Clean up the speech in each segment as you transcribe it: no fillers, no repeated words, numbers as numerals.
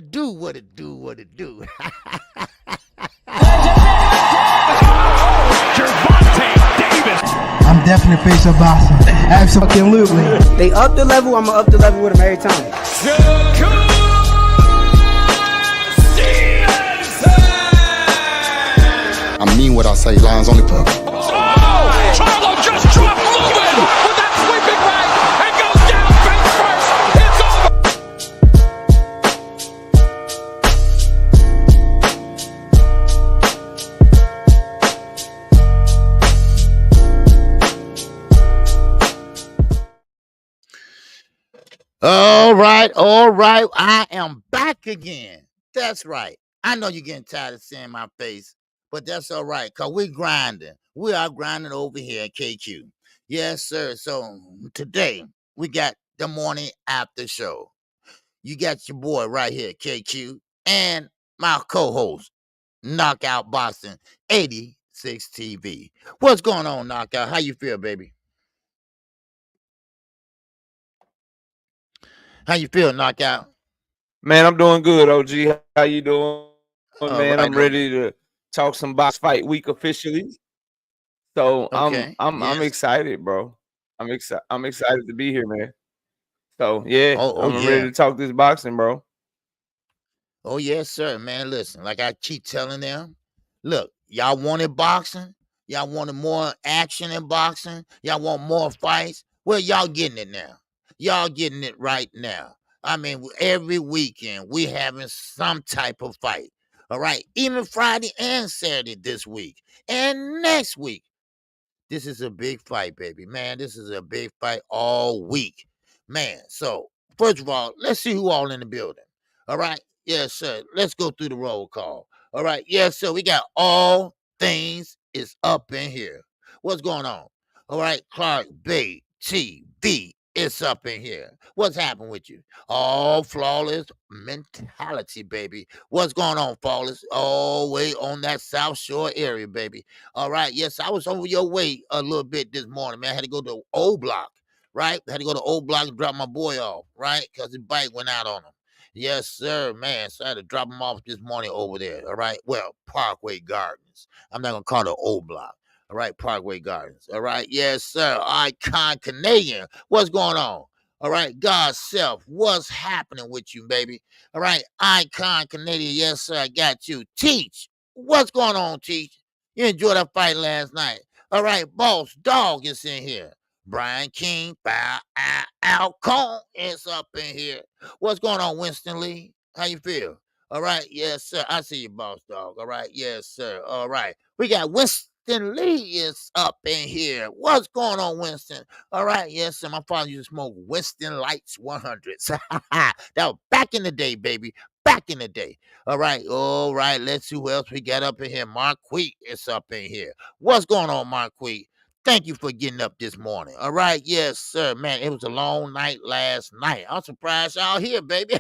it do, what it do, what it do. I'm definitely face of boxing. Absolutely. They up the level, I'm gonna up the level with them every time. I mean what I say, lines only put. Oh! Charlo just dropped Lewin with that sweeping right and goes down face first. It's over. All right, all right. I am back again. That's right. I know you're getting tired of seeing my face, but that's all right, because we're grinding. We are grinding over here at KQ. Yes, sir. So today we got the morning after show. You got your boy right here, KQ, and my co-host, Knockout Boxing 86 TV. What's going on, Knockout? How you feel, baby? How you feel, Knockout? Man, I'm doing good, OG. How you doing, man? Right, I'm ready to talk some box fight week officially. So okay. I'm excited, bro. I'm excited to be here, man. So yeah, I'm ready to talk this boxing, bro. Oh, yes, sir, man. Listen, like I keep telling them, look, y'all wanted boxing, y'all wanted more action in boxing, y'all want more fights. Well, y'all getting it now. Y'all getting it right now. I mean, every weekend we having some type of fight. All right, even Friday and Saturday this week and next week. This is a big fight, baby. Man, this is a big fight all week. Man, so first of all, let's see who all in the building. All right. Yes, sir. Let's go through the roll call. All right. Yes, sir. We got all things is up in here. What's going on? All right. Clark Bay TV. It's up in here. What's happened with you? All flawless mentality, baby. What's going on, flawless? All way on that South Shore area, baby. All right. Yes, I was over your way a little bit this morning, man. I had to go to O Block, right? I had to go to O Block and drop my boy off, right? Because his bike went out on him. Yes, sir, man. So I had to drop him off this morning over there, all right? Well, Parkway Gardens. I'm not going to call it O Block. All right, Parkway Gardens. All right, yes, sir. Icon Canadian. What's going on? All right, God's self. What's happening with you, baby? All right, Icon Canadian. Yes, sir. I got you. Teach. What's going on, Teach? You enjoyed that fight last night. All right, Boss Dog is in here. Brian King, Alcon is up in here. What's going on, Winston Lee? How you feel? All right, yes, sir. I see you, Boss Dog. All right, yes, sir. All right. We got Winston Lee is up in here. What's going on, Winston? All right, yes, sir. My father used to smoke Winston Lights 100s. That was back in the day, baby. Back in the day. All right, let's see who else we got up in here. Marquis is up in here. What's going on, Marquis? Thank you for getting up this morning. All right, yes, sir. Man, it was a long night last night. I'm surprised y'all here, baby.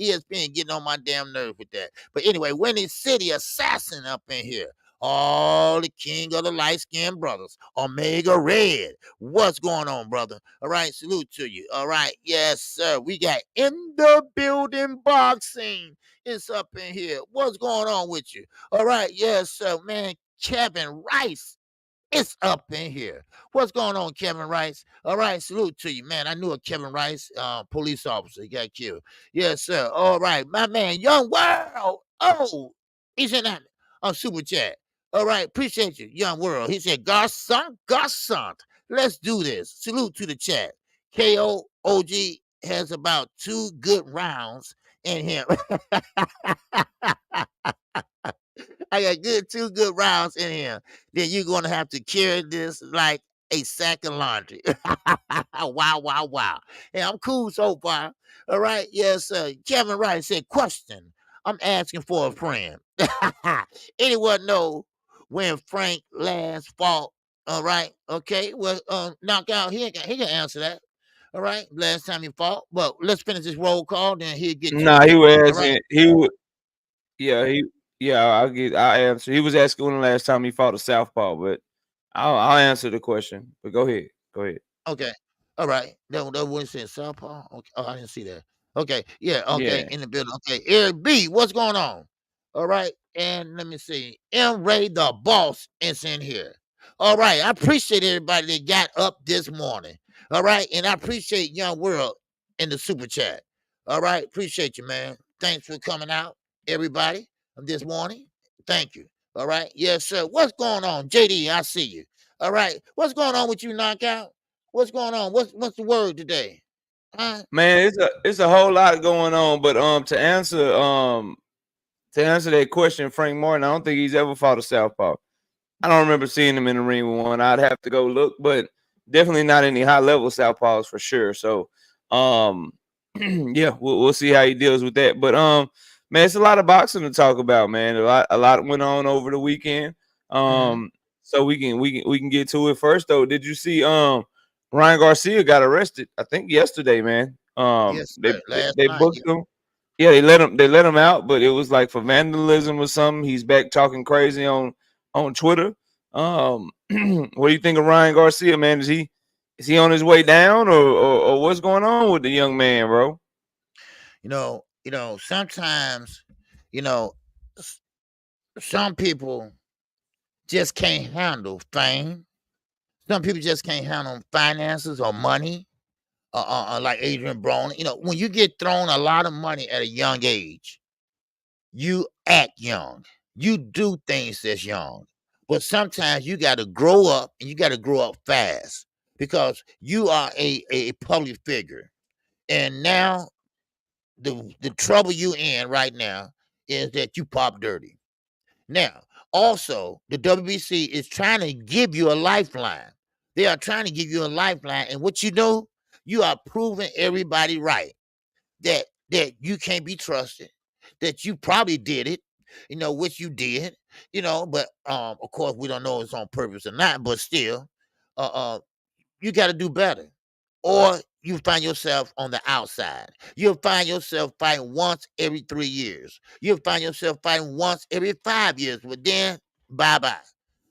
ESPN getting on my damn nerves with that. But anyway, Winnie City Assassin up in here. Oh, the king of the light-skinned brothers, Omega Red. What's going on, brother? All right, salute to you. All right, yes, sir. We got in the building boxing. It's up in here. What's going on with you? All right, yes, sir. Man, Kevin Rice. It's up in here. What's going on, Kevin Rice? All right, salute to you, man. I knew a Kevin Rice, police officer. He got killed. Yes, sir. All right, my man, Young World. Oh, he's in that super chat. All right, appreciate you, Young World. He said, Garcon. Let's do this. Salute to the chat. KOOG has about 2 good rounds in him. I got 2 good rounds in here. Then you're going to have to carry this like a sack of laundry. Wow. Hey, I'm cool so far. All right. Yes, sir. Kevin Wright said, question. I'm asking for a friend. Anyone know when Frank last fought? All right. Okay. Well, Knockout, he can answer that. All right. Last time he fought. But let's finish this roll call. Then he'll get to Nah, he was asking. right? He would. Yeah, I'll answer. He was asking when the last time he fought a southpaw, but I'll answer the question. But go ahead. Okay. All right. That wouldn't say Southpaw. Okay. Oh, I didn't see that. Okay, yeah, okay, Yeah. in the building. Okay, Eric B, what's going on? All right, and let me see. M. Ray, the boss, is in here. All right, I appreciate everybody that got up this morning. All right, and I appreciate Young World in the super chat. All right, appreciate you, man. Thanks for coming out, everybody, this morning. Thank you. All right, yes, sir. What's going on, JD? I see you. All right, what's going on with you, Knockout? What's going on? What's the word today? Huh? Man, it's a whole lot going on, but to answer that question, Frank Martin, I don't think he's ever fought a southpaw. I don't remember seeing him in the ring with one. I'd have to go look, but definitely not any high level southpaws for sure. So, yeah, we'll see how he deals with that. But man, it's a lot of boxing to talk about, man. A lot went on over the weekend. So we can get to it first though. Did you see Ryan Garcia got arrested? I think yesterday, man. Yes, sir. Last They night. booked him. Yeah, they let him out, but it was like for vandalism or something. He's back talking crazy on Twitter. What do you think of Ryan Garcia, man? Is he on his way down, or what's going on with the young man, bro? Sometimes, you know, some people just can't handle fame. Some people just can't handle finances or money. Like Adrien Broner. When you get thrown a lot of money at a young age, you act young. You do things that's young. But sometimes you got to grow up, and you got to grow up fast, because you are a public figure. And now the trouble you in right now is that you pop dirty. Now, also, the WBC is trying to give you a lifeline. They are trying to give you a lifeline, and what you know, you are proving everybody right that you can't be trusted, that you probably did it, which you did, but of course we don't know if it's on purpose or not, but still, uh, uh you got to do better, or you find yourself on the outside. You'll find yourself fighting once every 3 years. You'll find yourself fighting once every 5 years, but then bye-bye.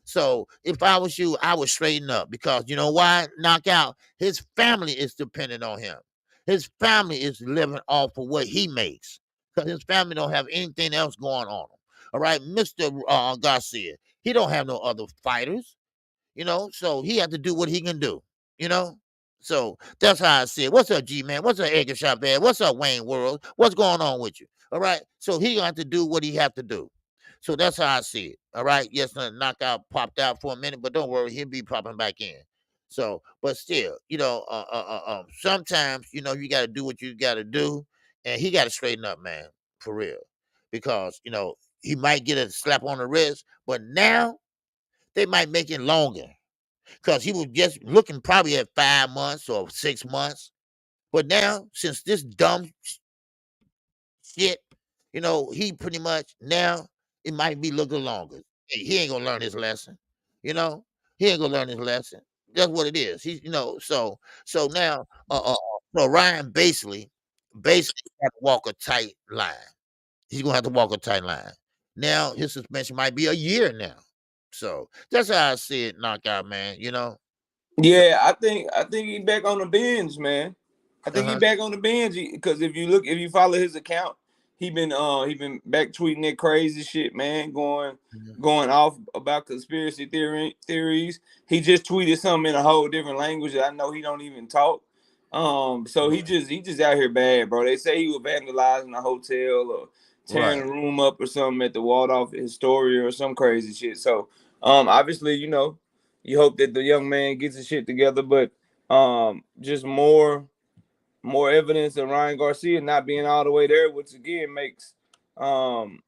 So if I was you, I would straighten up, because you know why? Knockout, his family is dependent on him. His family is living off of what he makes, because his family don't have anything else going on him. All right, Mr. Garcia, he don't have no other fighters, so he have to do what he can do, you know. So that's how I see it. What's up, G man? What's up, Edgar Chavez? What's up, Wayne World? What's going on with you? All right. So he gonna have to do what he have to do. So that's how I see it. All right. Yes, the knockout popped out for a minute, but don't worry, he'll be popping back in. So, but still, sometimes you got to do what you got to do, and he got to straighten up, man, for real, because he might get a slap on the wrist, but now they might make it longer, because he was just looking probably at 5 months or 6 months. But now, since this dumb shit, he pretty much now it might be looking longer. Hey, he ain't gonna learn his lesson. You know, he ain't gonna learn his lesson. That's what it is. So now, so Ryan basically got to walk a tight line. He's gonna have to walk a tight line. Now his suspension might be a year now. So that's how I see it, knockout, man. So, Yeah, I think he's back on the bench, man. I think he's uh-huh. back on the bench because if you follow his account, he been back tweeting that crazy shit, man, Mhm. going off about conspiracy theories. He just tweeted something in a whole different language that I know he don't even talk. So he just out here bad, bro. They say he was vandalizing a hotel or tearing Right. a room up or something at the Waldorf Astoria or some crazy shit. So obviously, you hope that the young man gets his shit together, but just more evidence of Ryan Garcia not being all the way there, which again um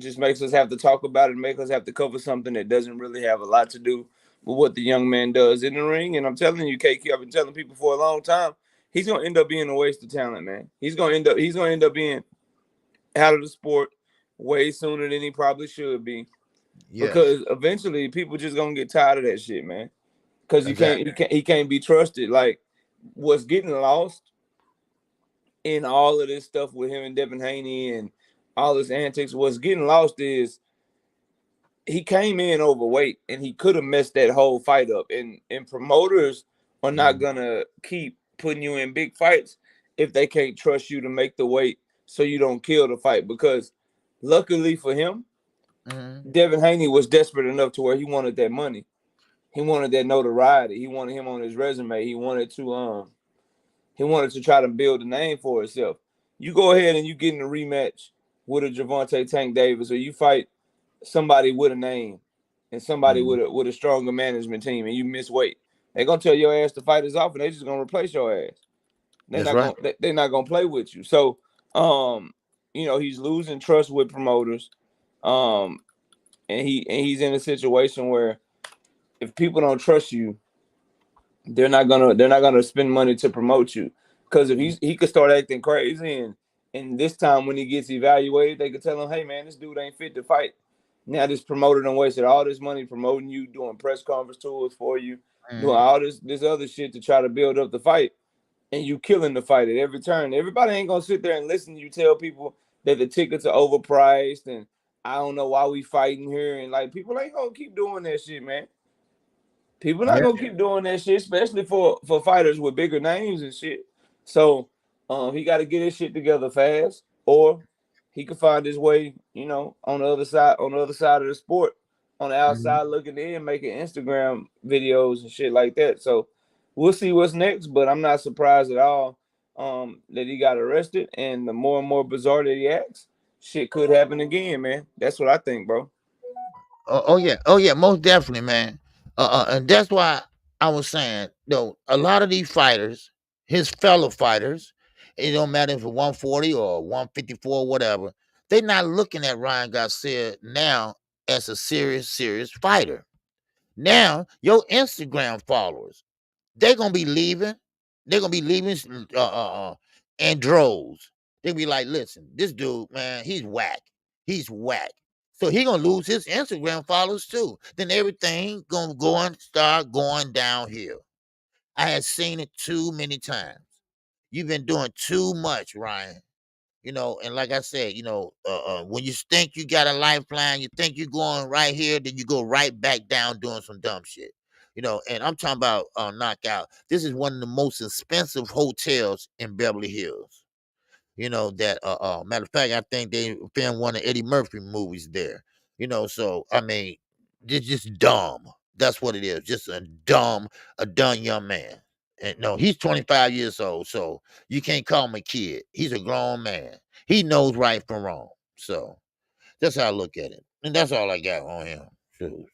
just makes us have to talk about it, make us have to cover something that doesn't really have a lot to do with what the young man does in the ring. And I'm telling you, KQ, I've been telling people for a long time, he's gonna end up being a waste of talent, man. He's gonna end up being out of the sport way sooner than he probably should be. Yes. Because eventually people just gonna get tired of that shit, man. Because Exactly. he can't be trusted. Like what's getting lost in all of this stuff with him and Devin Haney and all his antics, what's getting lost is he came in overweight and he could have messed that whole fight up. And promoters are not Mhm. gonna keep putting you in big fights if they can't trust you to make the weight so you don't kill the fight. Because luckily for him, Devin-Haney was desperate enough to where he wanted that money. He wanted that notoriety. He wanted him on his resume. He wanted to try to build a name for himself. You go ahead and you get in a rematch with a Gervonta Tank Davis, or you fight somebody with a name and somebody with a stronger management team, and you miss weight. They're gonna tell your ass to fight is off, and they're just gonna replace your ass. They're not gonna play with you. So, he's losing trust with promoters, and he's in a situation where if people don't trust you, they're not gonna spend money to promote you. Because if he could start acting crazy, and this time when he gets evaluated, they could tell him, hey man, this dude ain't fit to fight. Now this promoter done wasted all this money promoting you, doing press conference tours for you, doing all this other shit to try to build up the fight, and you killing the fight at every turn. Everybody ain't gonna sit there and listen to you tell people that the tickets are overpriced and I don't know why we fighting here, and like people ain't gonna keep doing that shit, man. People not gonna keep doing that shit, especially for fighters with bigger names and shit. So he got to get his shit together fast, or he could find his way, on the other side of the sport, on the outside looking in, making Instagram videos and shit like that. So we'll see what's next, but I'm not surprised at all that he got arrested. And the more and more bizarre that he acts, shit could happen again, man. That's what I think, bro. Oh yeah, most definitely, man. And that's why I was saying, a lot of these fighters, his fellow fighters, it don't matter if it's 140 or 154 or whatever, they're not looking at Ryan Garcia now as a serious fighter. Now, your Instagram followers, they're gonna be leaving. They're gonna be leaving in droves. They'll be like, listen, this dude, man, he's whack. He's whack. So he gonna lose his Instagram followers too. Then everything gonna start going downhill. I had seen it too many times. You've been doing too much, Ryan. And like I said, when you think you got a lifeline, you think you're going right here, then you go right back down doing some dumb shit. And I'm talking about Knockout. This is one of the most expensive hotels in Beverly Hills. That matter of fact, I think they filmed one of Eddie Murphy movies there. So I mean, it's just dumb. That's what it is. Just a dumb young man. And no, he's 25 years old, so you can't call him a kid. He's a grown man. He knows right from wrong. So that's how I look at it. And that's all I got on him. Shoot.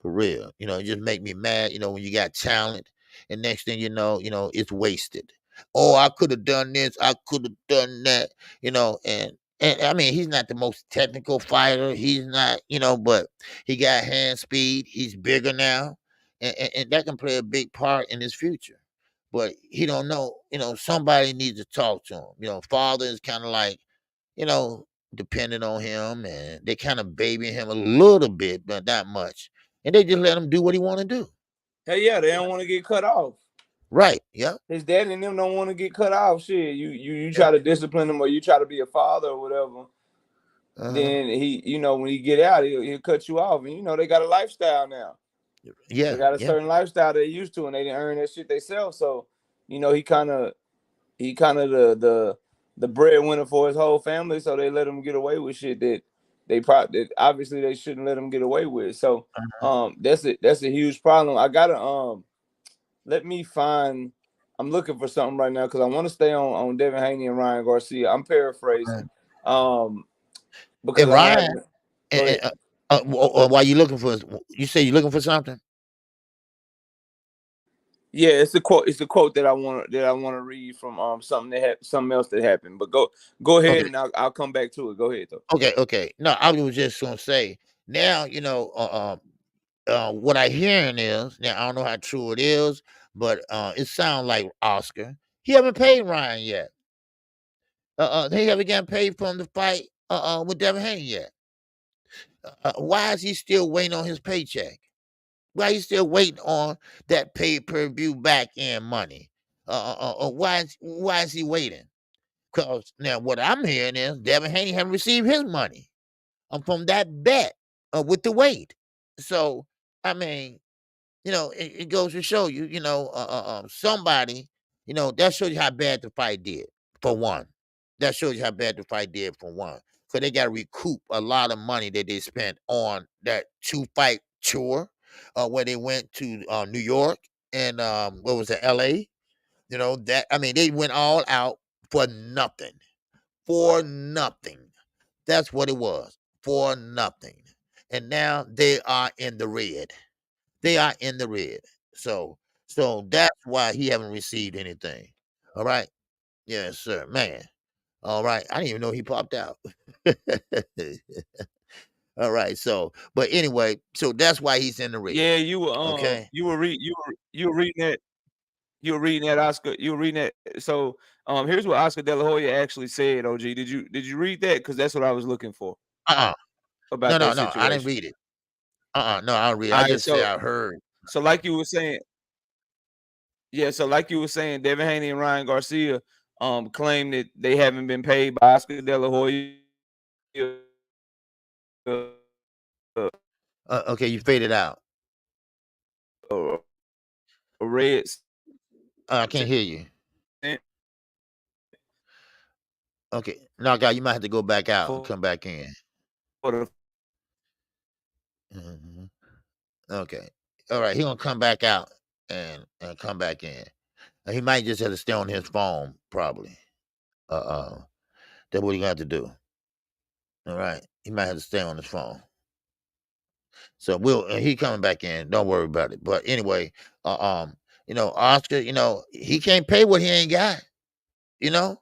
For real. It just make me mad, when you got talent and next thing you know, it's wasted. Oh, I could have done this, I could have done that, and I mean, he's not the most technical fighter. He's not, but he got hand speed. He's bigger now, and that can play a big part in his future. But he don't know, somebody needs to talk to him. Father is kind of like, you know, depending on him, and they kind of babying him a little bit, but not much. And they just let him do what he want to do. Hey, yeah, they don't want to get cut off. Right. Yeah. His daddy and them don't want to get cut off. Shit, you try to discipline him, or you try to be a father or whatever. Then he, when he get out, he'll cut you off. And they got a lifestyle now. Yeah. They got a certain lifestyle they're used to, and they didn't earn that shit themselves. So, he kind of the breadwinner for his whole family. So they let him get away with shit that obviously they shouldn't let him get away with. So that's a huge problem. I gotta let me find. I'm looking for something right now because I want to stay on Devin-Haney and Ryan Garcia. I'm paraphrasing. Because Ryan, while you looking for, you say you're looking for something. Yeah, it's a quote. It's a quote that I want to read from something else that happened. But go ahead, and I'll come back to it. Go ahead though. Okay. No, I was just gonna say now. What I hearing is now I don't know how true it is, but it sounds like Oscar. He haven't paid Ryan yet. He haven't gotten paid from the fight with Devin-Haney yet. Why is he still waiting on his paycheck? Why is he still waiting on that pay-per-view back end money? Why is he waiting? Because now what I'm hearing is Devin-Haney haven't received his money from that bet with the weight. So I mean, it goes to show you, somebody You know, that shows you how bad the fight did, for one. That shows you how bad the fight did, for one. So they got to recoup a lot of money that they spent on that 2-fight tour, where they went to New York and what was it, L.A. You know that, I mean, they went all out for nothing, for nothing. That's what it was, for nothing. And now they are in the red. They are in the red. So that's why he haven't received anything. All right. Yes, sir. Man. All right. I didn't even know he popped out. All right. So, but anyway, so that's why he's in the red. Yeah, you were Okay. you were reading that. You were reading that, Oscar. You were reading that. So here's what Oscar De La Hoya actually said, OG. Did you read that? Because that's what I was looking for Uh-uh. about that No. I didn't situation. read it. No, I don't read it. All I right, just say I heard. so like you were saying, yeah, so like you were saying, Devin Haney and Ryan Garcia claim that they haven't been paid by Oscar De La Hoya. Okay, you faded out. Reds. I can't hear you. Okay. No, God, you might have to go back out and come back in. Mm-hmm. Okay. All right. He gonna come back out and come back in. He might just have to stay on his phone, probably. That's what he got to do. All right. He might have to stay on his phone. So he coming back in. Don't worry about it. But anyway, you know, Oscar, you know, he can't pay what he ain't got. You know,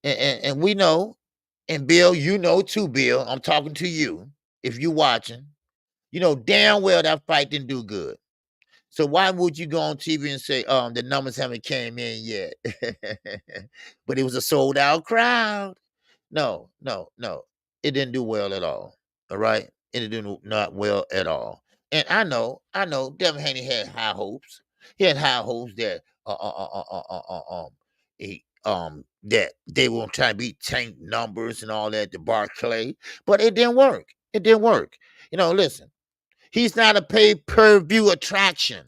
and we know, and Bill, you know too, Bill. I'm talking to you. If you watching, you know damn well that fight didn't do good. So why would you go on TV and say, the numbers haven't came in yet? But it was a sold out crowd. No. It didn't do well at all. All right. It didn't not well at all. And I know, Devin Haney had high hopes. He had high hopes that that they were trying to beat tank numbers and all that to Barclay, but it didn't work. It didn't work. You know, listen, he's not a pay-per-view attraction.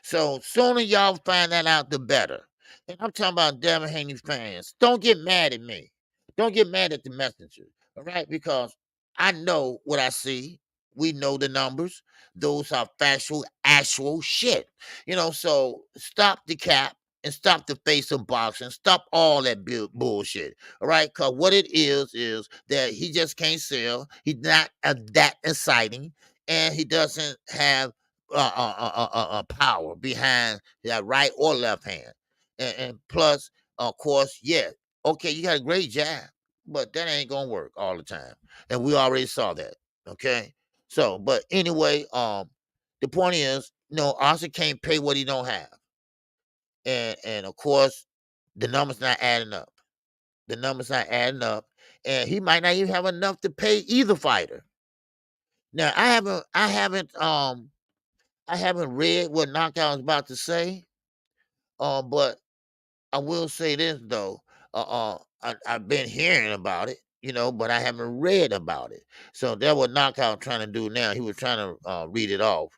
So sooner y'all find that out, the better. And I'm talking about Devin Haney fans. Don't get mad at me. Don't get mad at the messenger. All right? Because I know what I see. We know the numbers. Those are factual, actual shit. You know, so stop the cap and stop the face of boxing. Stop all that bullshit. All right? Because what it is that he just can't sell. He's not that exciting. And he doesn't have power behind that right or left hand. And plus, of course, yeah, okay, you got a great jab, but that ain't gonna work all the time. And we already saw that. Okay. So, but anyway, the point is, no, Oscar can't pay what he don't have. And of course, the numbers not adding up. The numbers not adding up. And he might not even have enough to pay either fighter. Now, I haven't read what Knockout is about to say, but I will say this though. I've been hearing about it, you know, but I haven't read about it. So that's what Knockout trying to do now. He was trying to read it off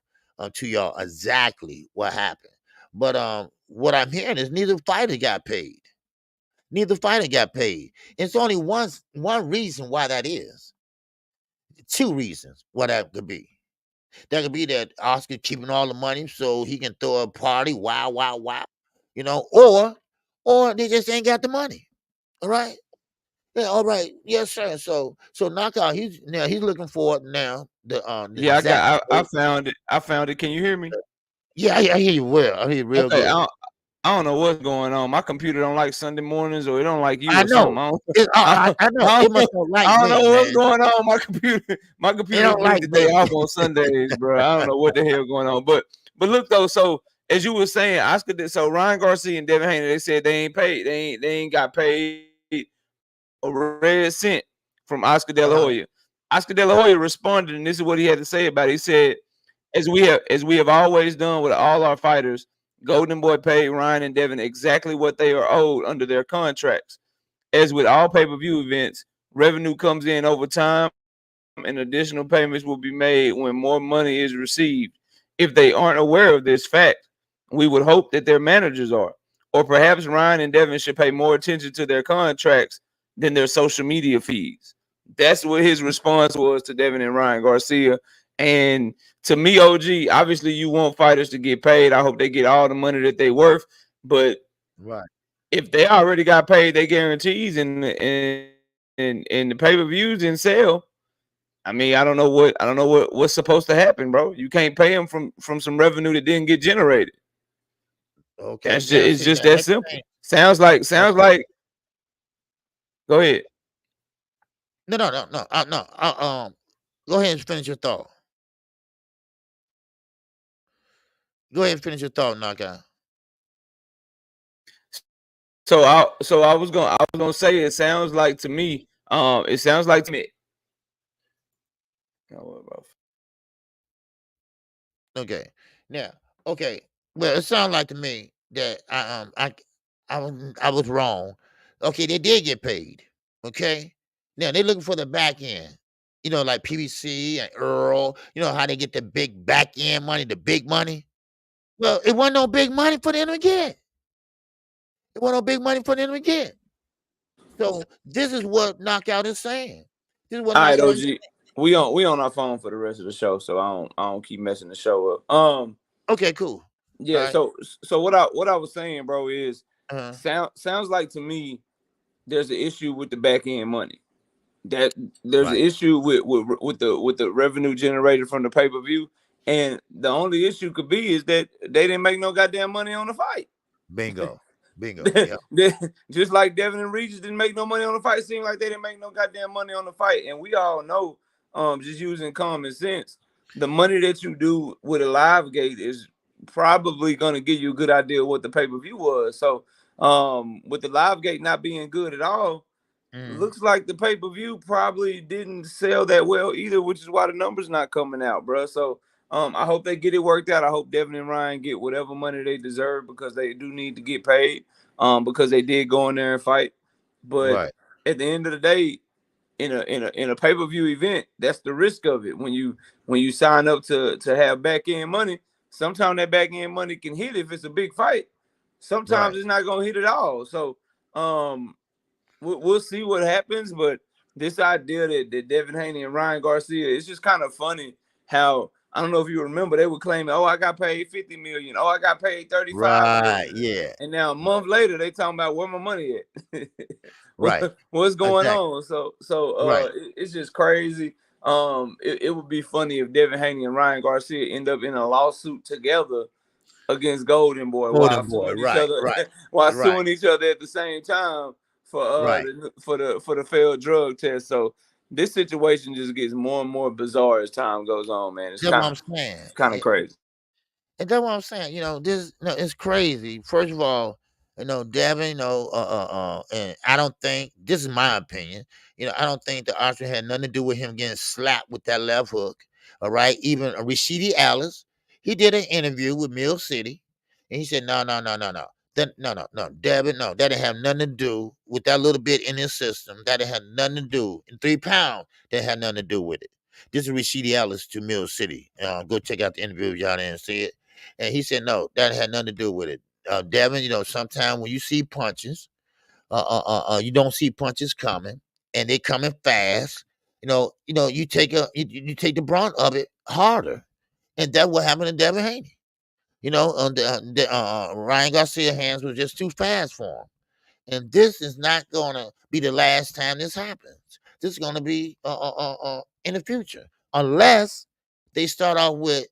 to y'all exactly what happened. But what I'm hearing is neither fighter got paid. Neither fighter got paid. It's only one reason why that is. Two reasons why that could be. That could be that Oscar keeping all the money so he can throw a party, wow, you know, or they just ain't got the money. All right. Yeah, all right. Yes, sir. So Knockout, he's looking for it now. The Yeah, exact I found it. I found it. Can you hear me? Yeah, I hear you well. I hear you real Okay, good. I don't know what's going on. My computer don't like Sunday mornings, or it don't like you I or know. something. I know. It must not like I don't me, know what's man. going on. My It computer don't need like the day me. off on Sundays, bro. I don't know what the hell going on. But look though, so as you were saying, Oscar did so Ryan Garcia and Devin Haney, they said they ain't paid, they ain't got paid a red cent from Oscar De La Hoya. Oscar De La Hoya responded, and this is what he had to say about it. He said, as we have always done with all our fighters, Golden Boy paid Ryan and Devin exactly what they are owed under their contracts. As with all pay-per-view events, revenue comes in over time and additional payments will be made when more money is received. If they aren't aware of this fact, we would hope that their managers are. Or perhaps Ryan and Devin should pay more attention to their contracts than their social media feeds. That's what his response was to Devin and Ryan Garcia. And to me, OG, obviously you want fighters to get paid. I hope they get all the money that they worth. But if they already got paid their guarantees and the pay-per-views didn't sell, I mean, I don't know what's supposed to happen, bro. You can't pay them from some revenue that didn't get generated. Okay, it's just that simple. Sounds like. Go ahead. No. Go ahead and finish your thought. Go ahead and finish your thought, Knockout. So I was gonna say it sounds like to me. It sounds like to me. Okay. Now, okay. Well, it sounds like to me that I was wrong. Okay, they did get paid. Okay. Now they're looking for the back end. You know, like PBC and Earl. You know how they get the big back end money, the big money. Well, it wasn't no big money for them to get. It wasn't no big money for them to get. So this is what Knockout is saying. This is what all right, OG. We on our phone for the rest of the show, so I don't keep messing the show up. Okay, cool. Yeah. Right. So what I was saying, bro, is sounds like to me there's an issue with the back end money. That there's an issue with the revenue generated from the pay-per-view, and the only issue could be is that they didn't make no goddamn money on the fight. Bingo. Just like Devin and Regis didn't make no money on the fight, it seemed like they didn't make no goddamn money on the fight. And we all know, just using common sense, the money that you do with a live gate is probably gonna give you a good idea of what the pay-per-view was. So with the live gate not being good at all, looks like the pay-per-view probably didn't sell that well either, which is why the numbers not coming out, bro. So I hope they get it worked out. I hope Devin and Ryan get whatever money they deserve, because they do need to get paid, because they did go in there and fight. But at the end of the day, in a pay-per-view event, that's the risk of it. When you sign up to have back end money, sometimes that back end money can hit if it's a big fight. Sometimes it's not gonna hit at all. So we'll see what happens. But this idea that Devin Haney and Ryan Garcia, it's just kind of funny how, I don't know if you remember, they were claiming, oh, I got paid $50 million. Oh, I got paid $35 million. Yeah. And now a month later, they talking about where my money at. What's going on? So it's just crazy. It would be funny if Devin Haney and Ryan Garcia end up in a lawsuit together against Golden Boy while suing each other at the same time for the failed drug test. So this situation just gets more and more bizarre as time goes on, man. It's kind of crazy. And that's what I'm saying. You know, it's crazy. First of all, you know, Devin, and I don't think, this is my opinion, you know, I don't think the Austrian had nothing to do with him getting slapped with that left hook. All right. Even Rashidi Alice, he did an interview with Mill City, and he said, no. Devin, no, that didn't have nothing to do with that little bit in his system. That didn't have nothing to do. In 3 pounds, that had nothing to do with it. This is Rashidi Alice to Mill City. Go check out the interview if y'all didn't see it. And he said, no, that had nothing to do with it. Devin, you know, sometimes when you see punches, you don't see punches coming, and they coming fast. You take the brunt of it harder, and that's what happened to Devin Haney. You know, Ryan Garcia's hands were just too fast for him. And this is not going to be the last time this happens. This is going to be in the future, unless they start off with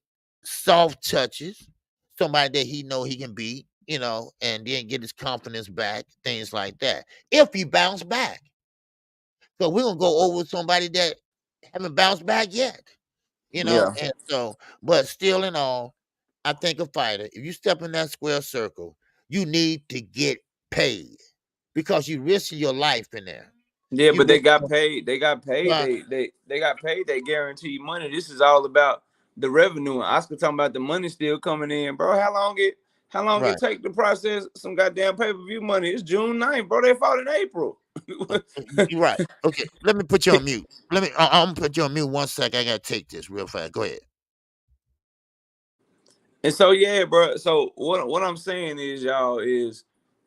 soft touches, somebody that he know he can beat, you know, and then get his confidence back, things like that. If he bounce back. So we're going to go over somebody that haven't bounced back yet, you know. And so, but still in all, I think a fighter, if you step in that square circle, you need to get paid, because you risk your life in there. Yeah, but they got paid. They got paid. They got paid. They guaranteed money. This is all about the revenue. And Oscar talking about the money still coming in, bro. How long it take to process some goddamn pay-per-view money? It's June 9th, bro. They fought in April. You're right. Okay, let me put you on mute. I'm gonna put you on mute 1 second. I gotta take this real fast. Go ahead. And so yeah, bro. So what I'm saying is, y'all, is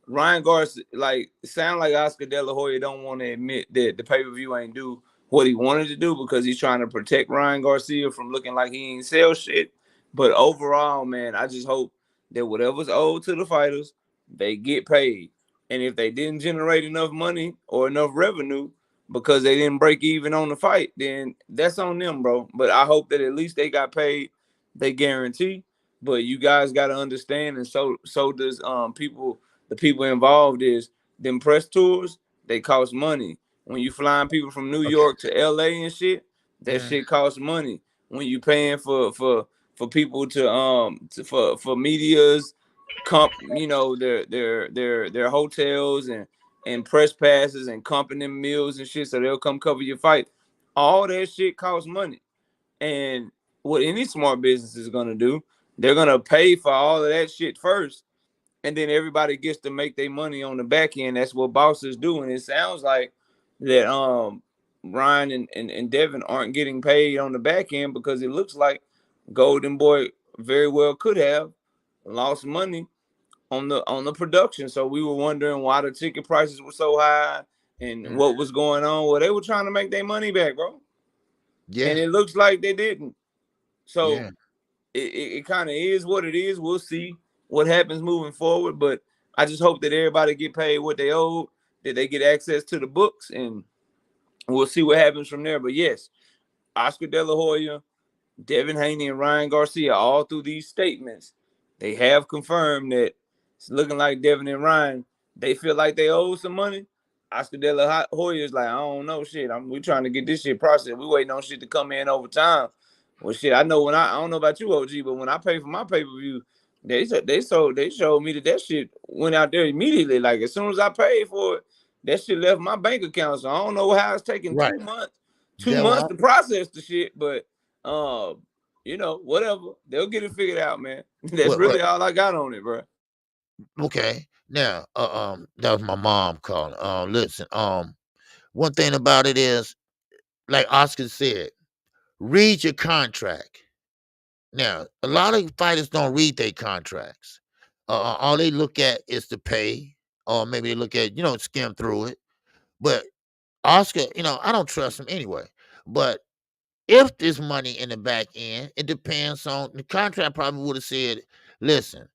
Ryan Garcia, like, sound like Oscar De La Hoya don't want to admit that the pay per view ain't do what he wanted to do because he's trying to protect Ryan Garcia from looking like he ain't sell shit. But overall, man, I just hope that whatever's owed to the fighters, they get paid. And if they didn't generate enough money or enough revenue because they didn't break even on the fight, then that's on them, bro. But I hope that at least they got paid. They guarantee. But you guys got to understand, and so does the people involved, is them press tours. They cost money. When you flying people from New Okay. York to LA and shit, that Mm, shit costs money. When you paying for people for media's their hotels and press passes and company meals and shit, so they'll come cover your fight. All that shit costs money. And what any smart business is gonna do, they're gonna pay for all of that shit first, and then everybody gets to make their money on the back end. That's what bosses do. And it sounds like that Ryan and Devin aren't getting paid on the back end because it looks like Golden Boy very well could have lost money on the production. So we were wondering why the ticket prices were so high and mm, what was going on. Well, they were trying to make their money back, bro. yeah. And it looks like they didn't. So Yeah. it kind of is what it is. We'll see what happens moving forward. But I just hope that everybody get paid what they owe, that they get access to the books, and we'll see what happens from there. But yes, Oscar De La Hoya, Devin Haney, and Ryan Garcia, all through these statements, they have confirmed that it's looking like Devin and Ryan, they feel like they owe some money. Oscar De La Hoya is like, I don't know, shit. We trying to get this shit processed. We waiting on shit to come in over time. Well, shit, I know I don't know about you, OG, but when I pay for my pay per view, they showed me that shit went out there immediately. Like as soon as I paid for it, that shit left my bank account. So I don't know how it's taking Right. 2 months, two That months one. to process the shit, but whatever. They'll get it figured out, man. That's What? really all I got on it, bro. Okay. Now, that was my mom calling. Listen. One thing about it is, like Oscar said, read your contract. Now, a lot of fighters don't read their contracts. All they look at is the pay, or maybe they look at, skim through it. But Oscar, I don't trust him anyway. But if there's money in the back end, it depends on the contract. Probably would have said, "Listen,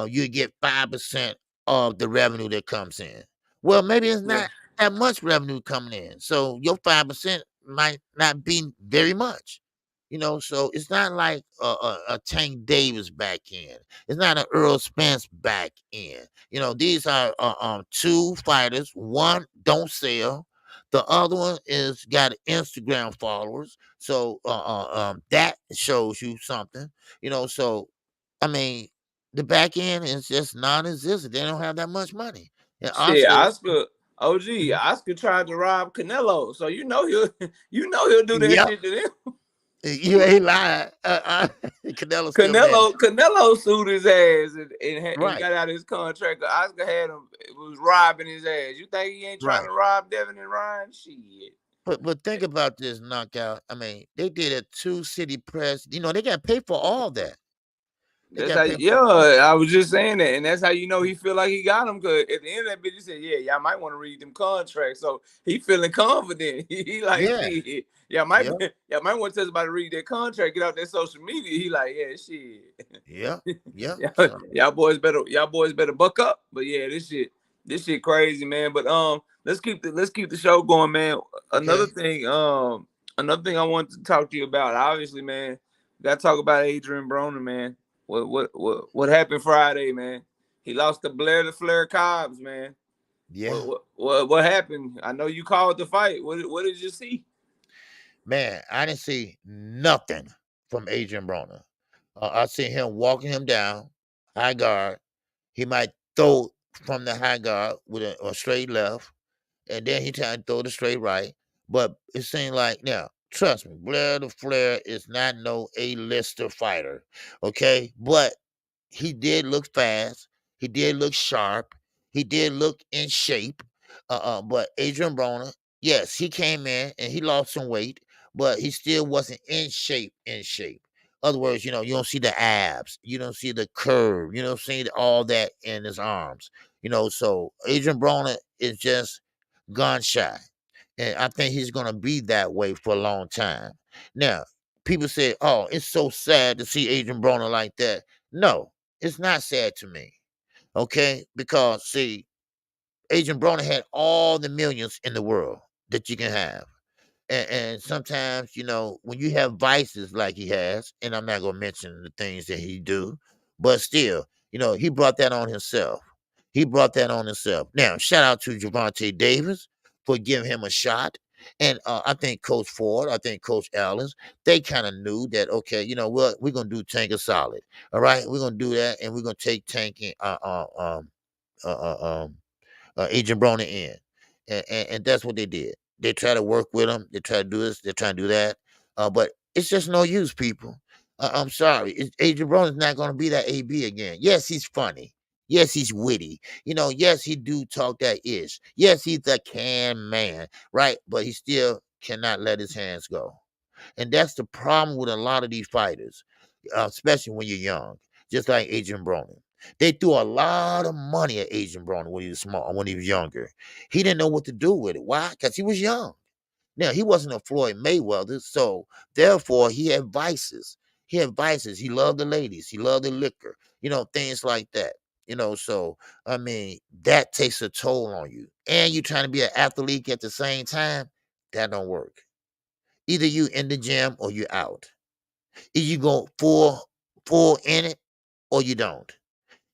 you get 5% of the revenue that comes in." Well, maybe it's Yeah. not that much revenue coming in, so your 5% might not be very much. So it's not like a Tank Davis back end. It's not an Earl Spence back end. These are two fighters. One don't sell. The other one is got Instagram followers, so that shows you something. So I mean, the back end is just non-existent. They don't have that much money. And Shit, Oscar, OG, Mhm. Oscar tried to rob Canelo, so he'll do that Yep, shit to them. you ain't lying. Canelo's still mad. Canelo sued his ass and Right, got out of his contract. Oscar had him was robbing his ass. You think he ain't trying right. to rob Devin and Ryan? Shit. But think about this knockout. I mean, they did a 2 city press. They got paid for all that. They That's got how, paid yeah, for. I was just saying that. And that's how you know he feel like he got him. Because at the end of that bitch, he said, yeah, y'all might want to read them contracts. So he feeling confident. He like, Yeah, shit, yeah, y'all might want to tell somebody to read that contract, get out that social media. He like, yeah, shit. yeah, yeah. y'all, So y'all boys better buck up. But yeah, this shit crazy, man. But let's keep the show going, man. Another okay. thing, I want to talk to you about, obviously, man, gotta talk about Adrien Broner, man. What happened Friday, man? He lost to Blair the Flair Cobbs, man. Yeah, What happened? I know you called the fight. What did you see? man, I didn't see nothing from Adrien Broner. I see him walking him down, high guard. He might throw from the high guard with a straight left, and then he tried to throw the straight right. But it seemed like now, trust me, Blair the Flair is not no A-lister fighter, okay? But he did look fast. He did look sharp. He did look in shape. But Adrien Broner, yes, he came in and he lost some weight, but he still wasn't in shape. Other words, you don't see the abs, you don't see the curve, you don't see all that in his arms. So Adrien Broner is just gun shy. And I think he's gonna be that way for a long time. Now, people say, "Oh, it's so sad to see Adrien Broner like that." No, it's not sad to me. Okay, because see, Adrien Broner had all the millions in the world that you can have. And sometimes, when you have vices like he has, and I'm not gonna mention the things that he do, but still, he brought that on himself. He brought that on himself. Now, shout out to Javante Davis for giving him a shot. And I think Coach Ford, I think Coach Allen, they kind of knew that, okay, you know what, we're gonna do Tank a solid. All right, we're gonna do that, and we're gonna take Tank and Adrien Broner in. And that's what they did. They try to work with him. They try to do this. They try to do that. But it's just no use, people. I'm sorry. Adrien Broner's not going to be that AB again. Yes, he's funny. Yes, he's witty. Yes, he do talk that ish. Yes, he's a can man, right? But he still cannot let his hands go. And that's the problem with a lot of these fighters, especially when you're young, just like Adrien Broner. They threw a lot of money at Adrien Broner when he was small, when he was younger. He didn't know what to do with it. Why? Because he was young. Now, he wasn't a Floyd Mayweather, so therefore he had vices. He had vices. He loved the ladies. He loved the liquor, things like that. So, I mean, that takes a toll on you. And you trying to be an athlete at the same time, that don't work. Either you in the gym or you out. Either you go full in it or you don't.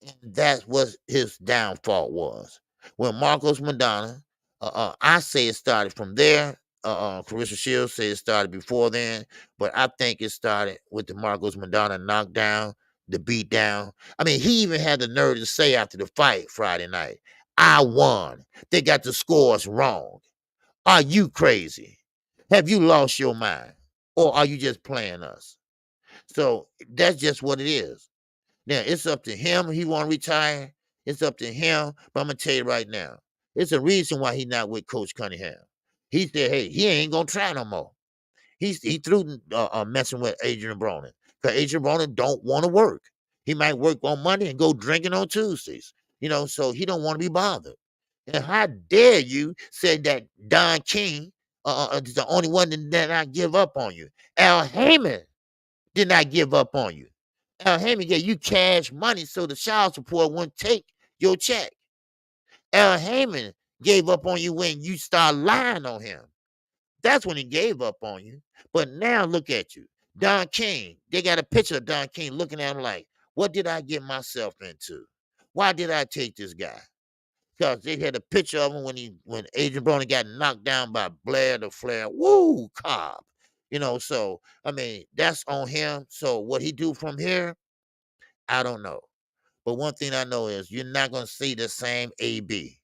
And that's what his downfall was. When Marcos Madonna, I say it started from there. Clarissa Shields said it started before then, but I think it started with the Marcos Madonna knockdown, the beat down. I mean, he even had the nerve to say after the fight Friday night, "I won. They got the scores wrong. Are you crazy? Have you lost your mind? Or are you just playing us?" So that's just what it is. Now, it's up to him. He want to retire. It's up to him. But I'm going to tell you right now, it's a reason why he's not with Coach Cunningham. He said, hey, he ain't going to try no more. He threw messing with Adrien Broner because Adrien Broner don't want to work. He might work on Monday and go drinking on Tuesdays, so he don't want to be bothered. And how dare you say that Don King is the only one that did not give up on you? Al Heyman did not give up on you. Al Heyman gave you cash money so the child support wouldn't take your check. Al Heyman gave up on you when you start lying on him. That's when he gave up on you. But now look at you. Don King, they got a picture of Don King looking at him like, what did I get myself into? Why did I take this guy? Because they had a picture of him when Adrien Broner got knocked down by Blair the Flair. Woo, Cobb. So, I mean, that's on him. So what he do from here, I don't know. But one thing I know is you're not going to see the same AB.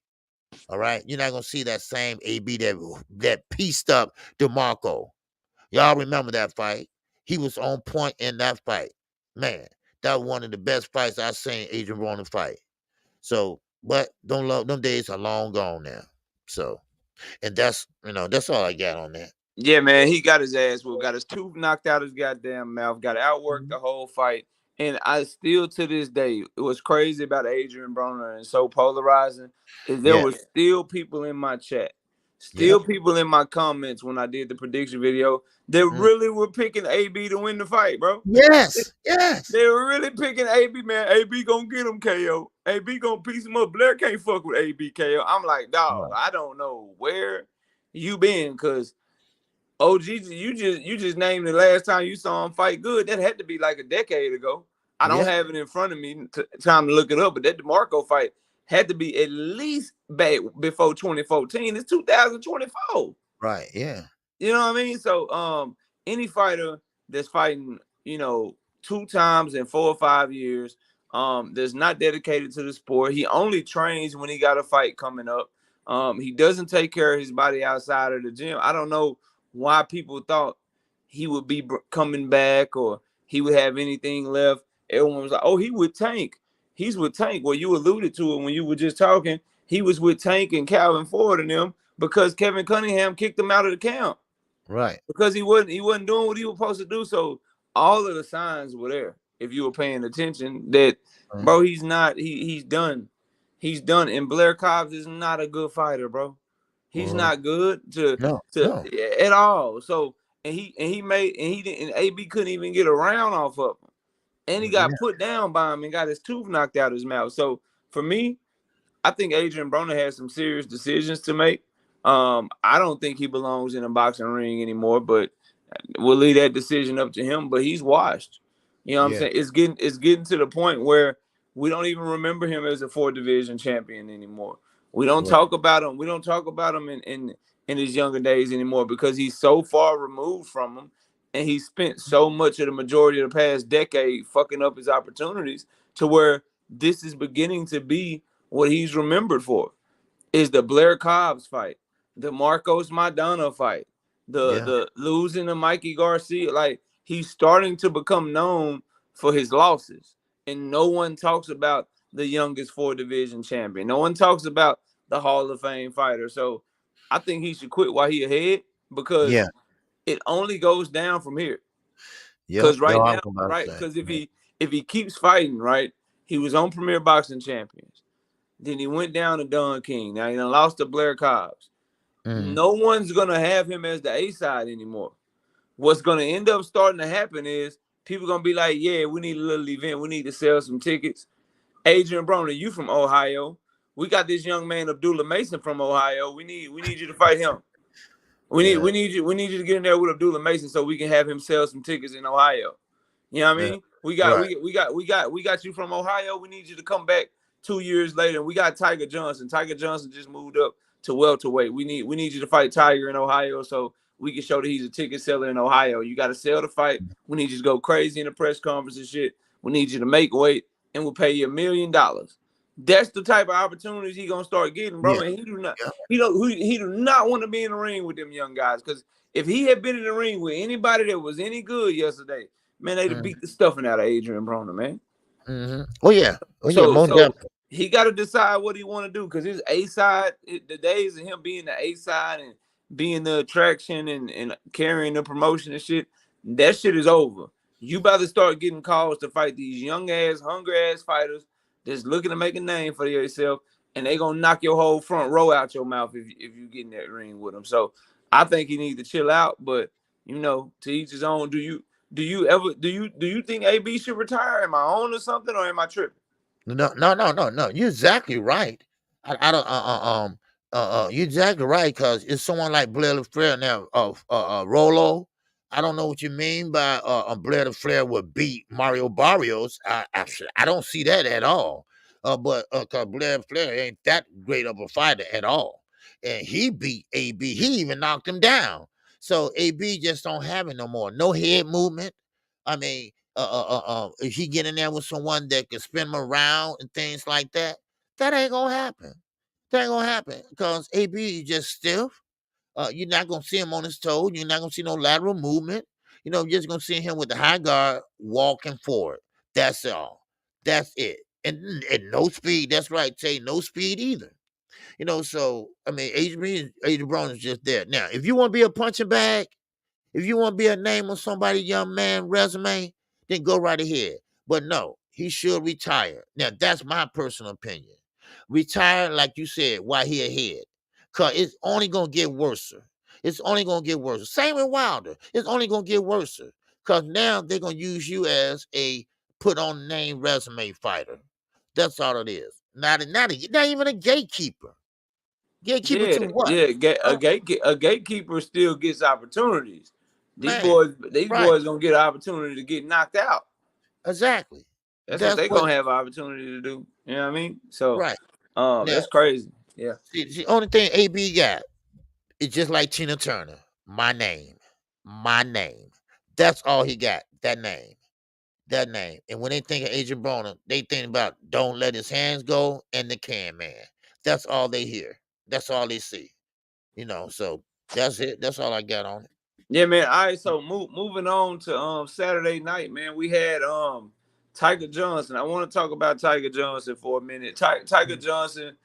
All right? You're not going to see that same AB that pieced up DeMarco. Y'all remember that fight? He was on point in that fight. Man, that was one of the best fights I've seen Adrien Broner fight. So, but them days are long gone now. So, and that's all I got on that. Yeah, man, he got his ass whooped, got his tooth knocked out his goddamn mouth, got outworked the whole fight. And I still, to this day, it was crazy about Adrien Broner and so polarizing, is there were still people in my chat, people in my comments when I did the prediction video that really were picking AB to win the fight, bro. Yes. They were really picking AB, man. AB gonna get him KO. AB gonna piece him up. Blair can't fuck with AB KO. I'm like, dog, I don't know where you been, because OG, you just named the last time you saw him fight good. That had to be like a decade ago. I don't have it in front of me. Time to look it up, but that DeMarco fight had to be at least back before 2014. It's 2024. Right. Yeah. You know what I mean? So, any fighter that's fighting, 2 times in 4 or 5 years, that's not dedicated to the sport. He only trains when he got a fight coming up. He doesn't take care of his body outside of the gym. I don't know why people thought he would be coming back or he would have anything left. Everyone was like, oh, he with Tank. He's with Tank. Well, you alluded to it when you were just talking. He was with Tank and Calvin Ford and them because Kevin Cunningham kicked him out of the camp. Right. Because he wasn't doing what he was supposed to do. So all of the signs were there. If you were paying attention, that bro, he's not. He's done. He's done. And Blair Cobbs is not a good fighter, bro. He's not good No. at all. So and he made and he didn't. And AB couldn't even get a round off of him, and he got put down by him and got his tooth knocked out of his mouth. So for me, I think Adrien Broner has some serious decisions to make. I don't think he belongs in a boxing ring anymore, but we'll leave that decision up to him. But he's washed. You know what I'm saying? It's getting to the point where we don't even remember him as a 4th division champion anymore. We don't talk about him. We don't talk about him in his younger days anymore because he's so far removed from him, and he spent so much of the majority of the past decade fucking up his opportunities to where this is beginning to be what he's remembered for. Is the Blair Cobbs fight, the Marcos Maidana fight, the losing to Mikey Garcia. Like, he's starting to become known for his losses, and no one talks about the youngest 4th division champion. No one talks about the Hall of Fame fighter. So I think he should quit while he ahead because it only goes down from here. Because right now, right? Because if he keeps fighting, right, he was on Premier Boxing Champions. Then he went down to Don King. Now he done lost to Blair Cobbs. No one's gonna have him as the A side anymore. What's gonna end up starting to happen is people gonna be like, "Yeah, we need a little event. We need to sell some tickets." Adrien Broner, you from Ohio? We got this young man Abdullah Mason from Ohio. We need you to fight him. We need you to get in there with Abdullah Mason so we can have him sell some tickets in Ohio. You know what I mean? We got you from Ohio. We need you to come back 2 years later. We got Tiger Johnson. Tiger Johnson just moved up to welterweight. We need you to fight Tiger in Ohio so we can show that he's a ticket seller in Ohio. You got to sell the fight. We need you to go crazy in the press conference and shit. We need you to make weight, and we'll pay you $1 million. That's the type of opportunities he gonna start getting, bro. And he do not want to be in the ring with them young guys. Because if he had been in the ring with anybody that was any good yesterday, man, they'd have beat the stuffing out of Adrien Broner, man. So he got to decide what he want to do because his A side, the days of him being the A side and being the attraction and carrying the promotion and shit, that shit is over. You about to start getting calls to fight these young ass, hungry ass fighters that's looking to make a name for yourself, and they gonna knock your whole front row out your mouth if you get in that ring with them. So I think he needs to chill out, but to each his own. Do you think AB should retire? Am I on or something, or am I tripping? No. You're exactly right. I don't. You're exactly right because it's someone like Blair LaFleur now. Rolo. I don't know what you mean by Blair LaFleur would beat Mario Barrios. I don't see that at all. But because Blair LaFleur ain't that great of a fighter at all, and he beat AB. He even knocked him down. So AB just don't have it no more. No head movement. I mean, if he get in there with someone that can spin him around and things like that, that ain't gonna happen. That ain't gonna happen because AB is just stiff. You're not gonna see him on his toes. You're not gonna see no lateral movement. You're just gonna see him with the high guard walking forward. That's all. That's it. And no speed. That's right, Tay. No speed either. So I mean, Adrien Broner is just there. Now, if you want to be a punching bag, if you want to be a name on somebody's young man resume, then go right ahead. But no, he should retire. Now, that's my personal opinion. Retire, like you said, while he ahead. Because it's only going to get worse. It's only going to get worse. Same with Wilder. It's only going to get worse. Because now they're going to use you as a put-on-name resume fighter. That's all it is. Not even a gatekeeper. Gatekeeper to what? Yeah, a gatekeeper still gets opportunities. These boys gonna get an opportunity to get knocked out. Exactly. That's what they gonna have an opportunity to do. You know what I mean? So that's crazy. Yeah. See, the only thing AB got is just like Tina Turner. My name. That's all he got. That name. And when they think of Adrien Broner, they think about don't let his hands go and the can man. That's all they hear. That's all they see. So that's it. That's all I got on it. Yeah, man. All right, so moving on to Saturday night, man. We had Tiger Johnson. I want to talk about Tiger Johnson for a minute. Tiger Johnson,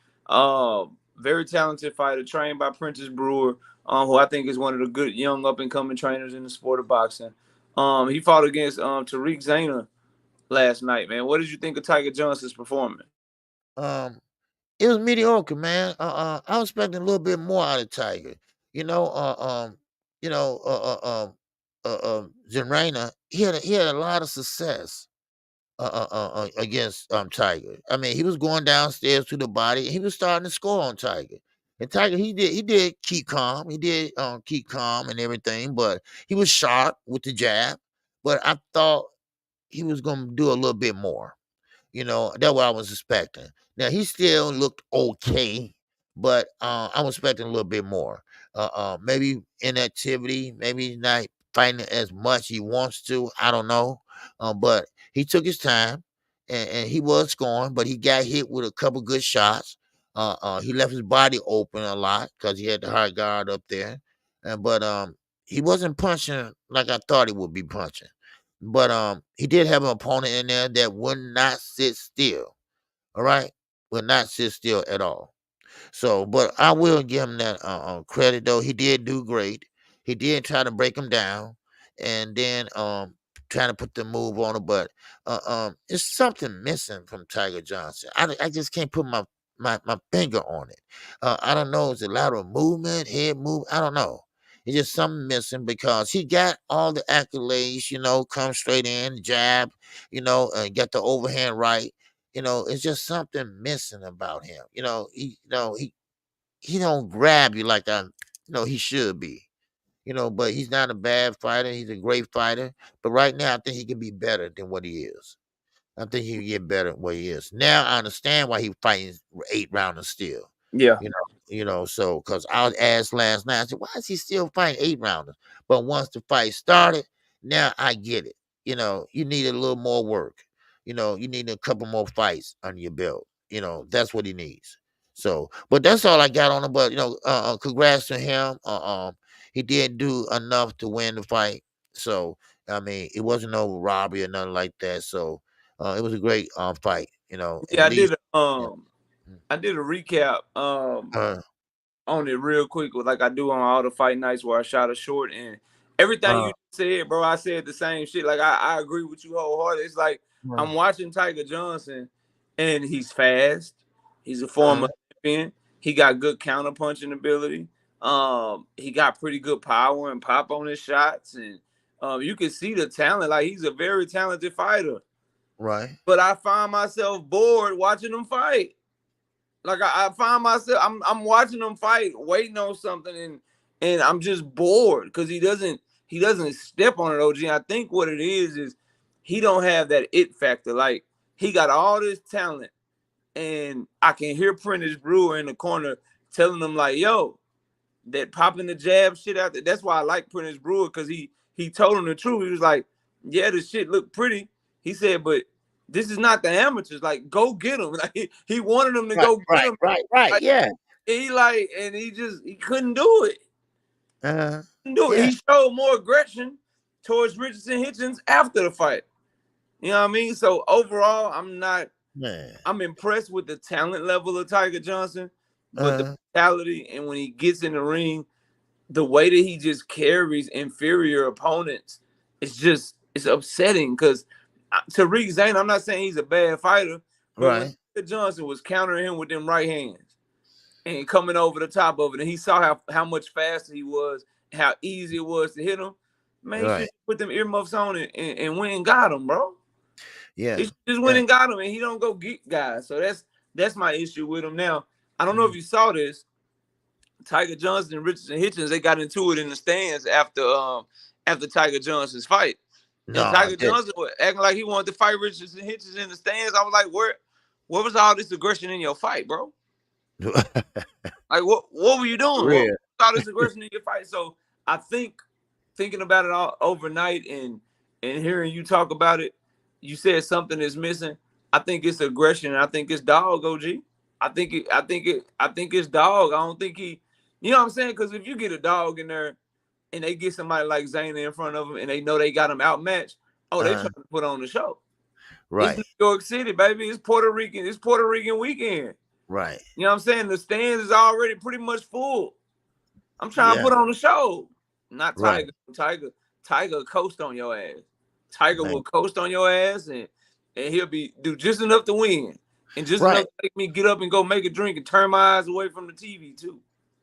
very talented fighter, trained by Prentice Brewer, who I think is one of the good young up and coming trainers in the sport of boxing. He fought against Tariq Zayner last night, man. What did you think of Tiger Johnson's performance? It was mediocre, man. I was expecting a little bit more out of Tiger. You know, you know, Zerina, he had a lot of success against Tiger. I mean, he was going downstairs to the body. He was starting to score on Tiger. And Tiger, he did keep calm. He did keep calm and everything, but he was sharp with the jab. But I thought he was going to do a little bit more. You know, that's what I was expecting. Now he still looked okay, but I was expecting a little bit more. Maybe inactivity, maybe not fighting as much he wants to. I don't know. But he took his time and he was scoring, but he got hit with a couple good shots. He left his body open a lot because he had the hard guard up there. But he wasn't punching like I thought he would be punching. But he did have an opponent in there that would not sit still. All right, would not sit still at all. So, but I will give him that credit though. He did do great. He did try to break him down, and then trying to put the move on him. But it's something missing from Tiger Johnson. I just can't put my finger on it. I don't know. Is it lateral movement, head move? I don't know. It's just something missing because he got all the accolades. You know, come straight in, jab. You know, and get the overhand right. You know, it's just something missing about him. He don't grab you like he should be. You know, but he's not a bad fighter. He's a great fighter. But right now, I think he can be better than what he is. I think he'll get better than what he is. Now I understand why he fighting 8 rounders still. Yeah. So because I was asked last night, I said, why is he still fighting 8 rounders? But once the fight started, now I get it. You know, you need a little more work. You know, you need a couple more fights under your belt. You know, that's what he needs. So, but that's all I got on him. But congrats to him. He did do enough to win the fight. So, I mean, it wasn't no robbery or nothing like that. So, it was a great fight. You know, Yeah, at least. I did a recap on it real quick, like I do on all the fight nights where I shot a short, and everything you said, bro, I said the same shit. Like I agree with you wholeheartedly. It's like I'm watching Tiger Johnson, and he's fast. He's a former champion. He got good counterpunching ability. He got pretty good power and pop on his shots, and you can see the talent. Like he's a very talented fighter. Right. But I find myself bored watching him fight. Like I find myself, I'm watching him fight, waiting on something, and I'm just bored because he doesn't step on it, OG. I think what it is he don't have that it factor. Like he got all this talent, and I can hear Prentice Brewer in the corner telling him like, "Yo, that popping the jab shit out there." That's why I like Prentice Brewer because he told him the truth. He was like, "Yeah, the shit looked pretty." He said, "But this is not the amateurs. Like, go get him." Like he wanted them to go get him. Right. Like, Yeah. He couldn't do it. Couldn't do it. Yeah. He showed more aggression towards Richardson Hitchens after the fight. You know what I mean? So overall, I'm impressed with the talent level of Tiger Johnson, but the mentality and when he gets in the ring, the way that he just carries inferior opponents, it's upsetting because Tariq Zayne, I'm not saying he's a bad fighter, but when Tiger Johnson was countering him with them right hands and coming over the top of it, and he saw how much faster he was, how easy it was to hit him, man, he just put them earmuffs on it and went and got him, bro. Yeah. He just went and got him, and he don't go get guys. So that's my issue with him now. I don't know if you saw this. Tiger Johnson and Richardson Hitchens, they got into it in the stands after Tiger Johnson's fight. No, and Tiger Johnson was acting like he wanted to fight Richardson Hitchens in the stands. I was like, where was all this aggression in your fight, bro? Like, what were you doing? What was all this aggression in your fight? So I think thinking about it all overnight and hearing you talk about it, you said something is missing. I think it's aggression. And I think it's dog, OG. I think it's dog. I don't think he, you know what I'm saying? Because if you get a dog in there and they get somebody like Zayna in front of him and they know they got him outmatched, they trying to put on the show. Right. It's New York City, baby. It's Puerto Rican weekend. Right. You know what I'm saying? The stands is already pretty much full. I'm trying to put on the show. Not Tiger. Tiger coast on your ass. Tiger Man. will coast on your ass, and he'll do just enough to win, and just enough Right. to make me get up and go make a drink and turn my eyes away from the TV too.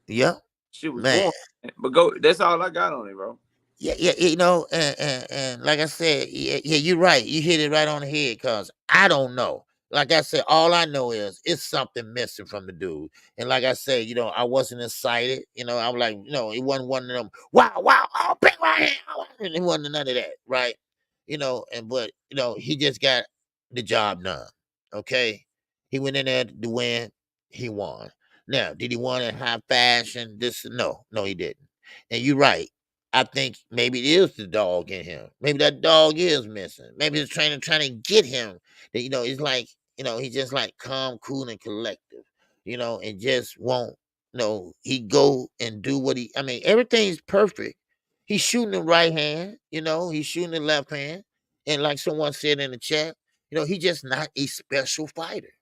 Yeah. Shit was Man. born, but go. That's all I got on it, bro. Yeah, you know, and like I said, yeah, you're right. You hit it right on the head, cause I don't know. Like I said, all I know is it's something missing from the dude. And like I said, you know, I wasn't excited. You know, I was like, you know, it wasn't one of them. Wow, oh, pick my hand. It wasn't none of that, right? You know, but you know, he just got the job done. Okay, he went in there to win. He won. Now, did he win in high fashion? No, he didn't. And you're right. I think maybe it is the dog in him. Maybe that dog is missing. Maybe the trainer trying to get him. That, you know, it's like, you know, he's just like calm, cool, and collective, you know, and just won't, you know, he go and do what I mean, everything's perfect. He's shooting the right hand, you know, he's shooting the left hand. And like someone said in the chat, you know, he's just not a special fighter.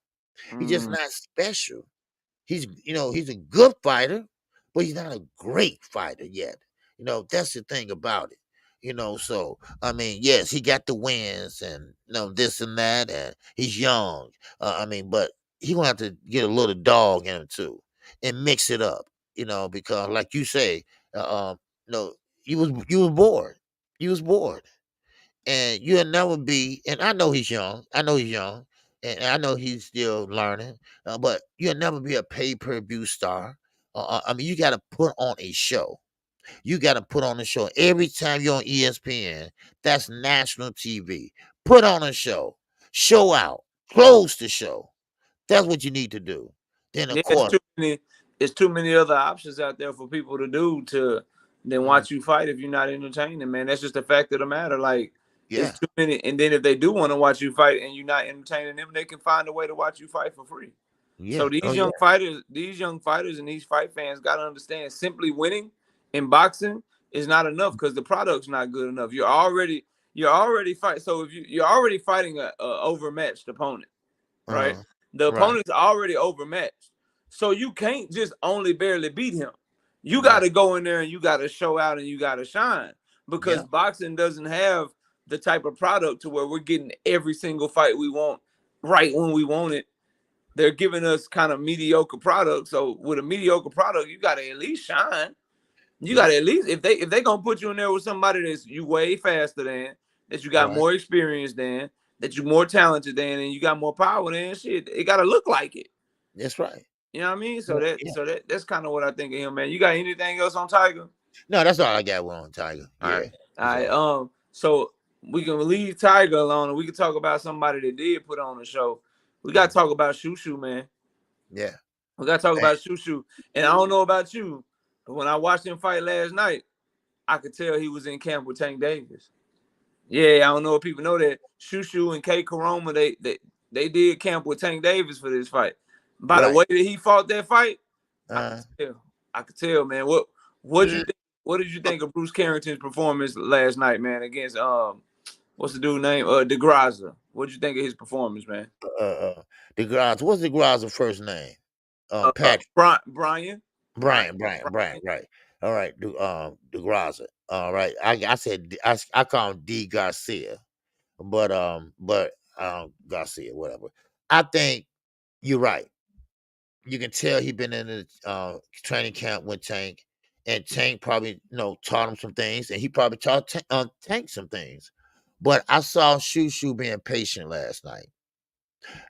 He's just not special. He's, you know, he's a good fighter, but he's not a great fighter yet. You know, that's the thing about it. You know, so I mean, yes, he got the wins and you know this and that, and he's young. I mean, but he gonna have to get a little dog in him too, and mix it up. You know, because like you say, you know, you was bored. You was bored and you'll never be. And I know he's young. And I know he's still learning. But you'll never be a pay-per-view star. I mean, you got to put on a show. You got to put on a show every time you're on ESPN. That's national TV. Put on a show. Show out. Close the show. That's what you need to do. Then of Yeah, course, it's too many other options out there for people to do to then watch you fight if you're not entertaining, man. That's just the fact of the matter. Like it's yeah, too many. And then if they do want to watch you fight and you're not entertaining them, they can find a way to watch you fight for free. yeah, So oh these yeah, young fighters, and these fight fans got to understand simply winning in boxing is not enough because the product's not good enough. You're already fight. So if you're already fighting a overmatched opponent, right? uh, The right, opponent's already overmatched. So you can't just only barely beat him. You got right, to go in there and you got to show out and you got to shine because yeah, boxing doesn't have the type of product to where we're getting every single fight we want right when we want it. They're giving us kind of mediocre product. So with a mediocre product, you got to at least shine. You got yeah, to at least if they gonna put you in there with somebody that's you way faster than, that you got right. more experience than, that you more talented than, and you got more power than, shit, it got to look like it. That's right. You know what I mean? Yeah, yeah. That's kind of what I think of him, man. You got anything else on Tiger? No, that's all I got on Tiger. All Yeah, right, all that's right. all. So we can leave Tiger alone, and we can talk about somebody that did put on the show. We got Mm, to talk about Shushu, man. yeah. We got to talk Man, about Shushu. And I don't know about you, but when I watched him fight last night, I could tell he was in camp with Tank Davis. Yeah, I don't know if people know that Shushu and K Karoma, they did camp with Tank Davis for this fight. By the right. way that he fought that fight, I could Uh, tell. I could tell, man. What did you think? What did you think of Bruce Carrington's performance last night, man, against what's the dude name? DeGraza. What did you think of his performance, man? DeGrasse. What's DeGrasse's first name? Patrick. Brian. Brian. Right. All right. DeGrasse. All right. I said I call him D Garcia, but Garcia, whatever. I think you're right. You can tell he been in the training camp with Tank, and Tank probably taught him some things, and he probably taught Tank some things. But I saw Shushu being patient last night.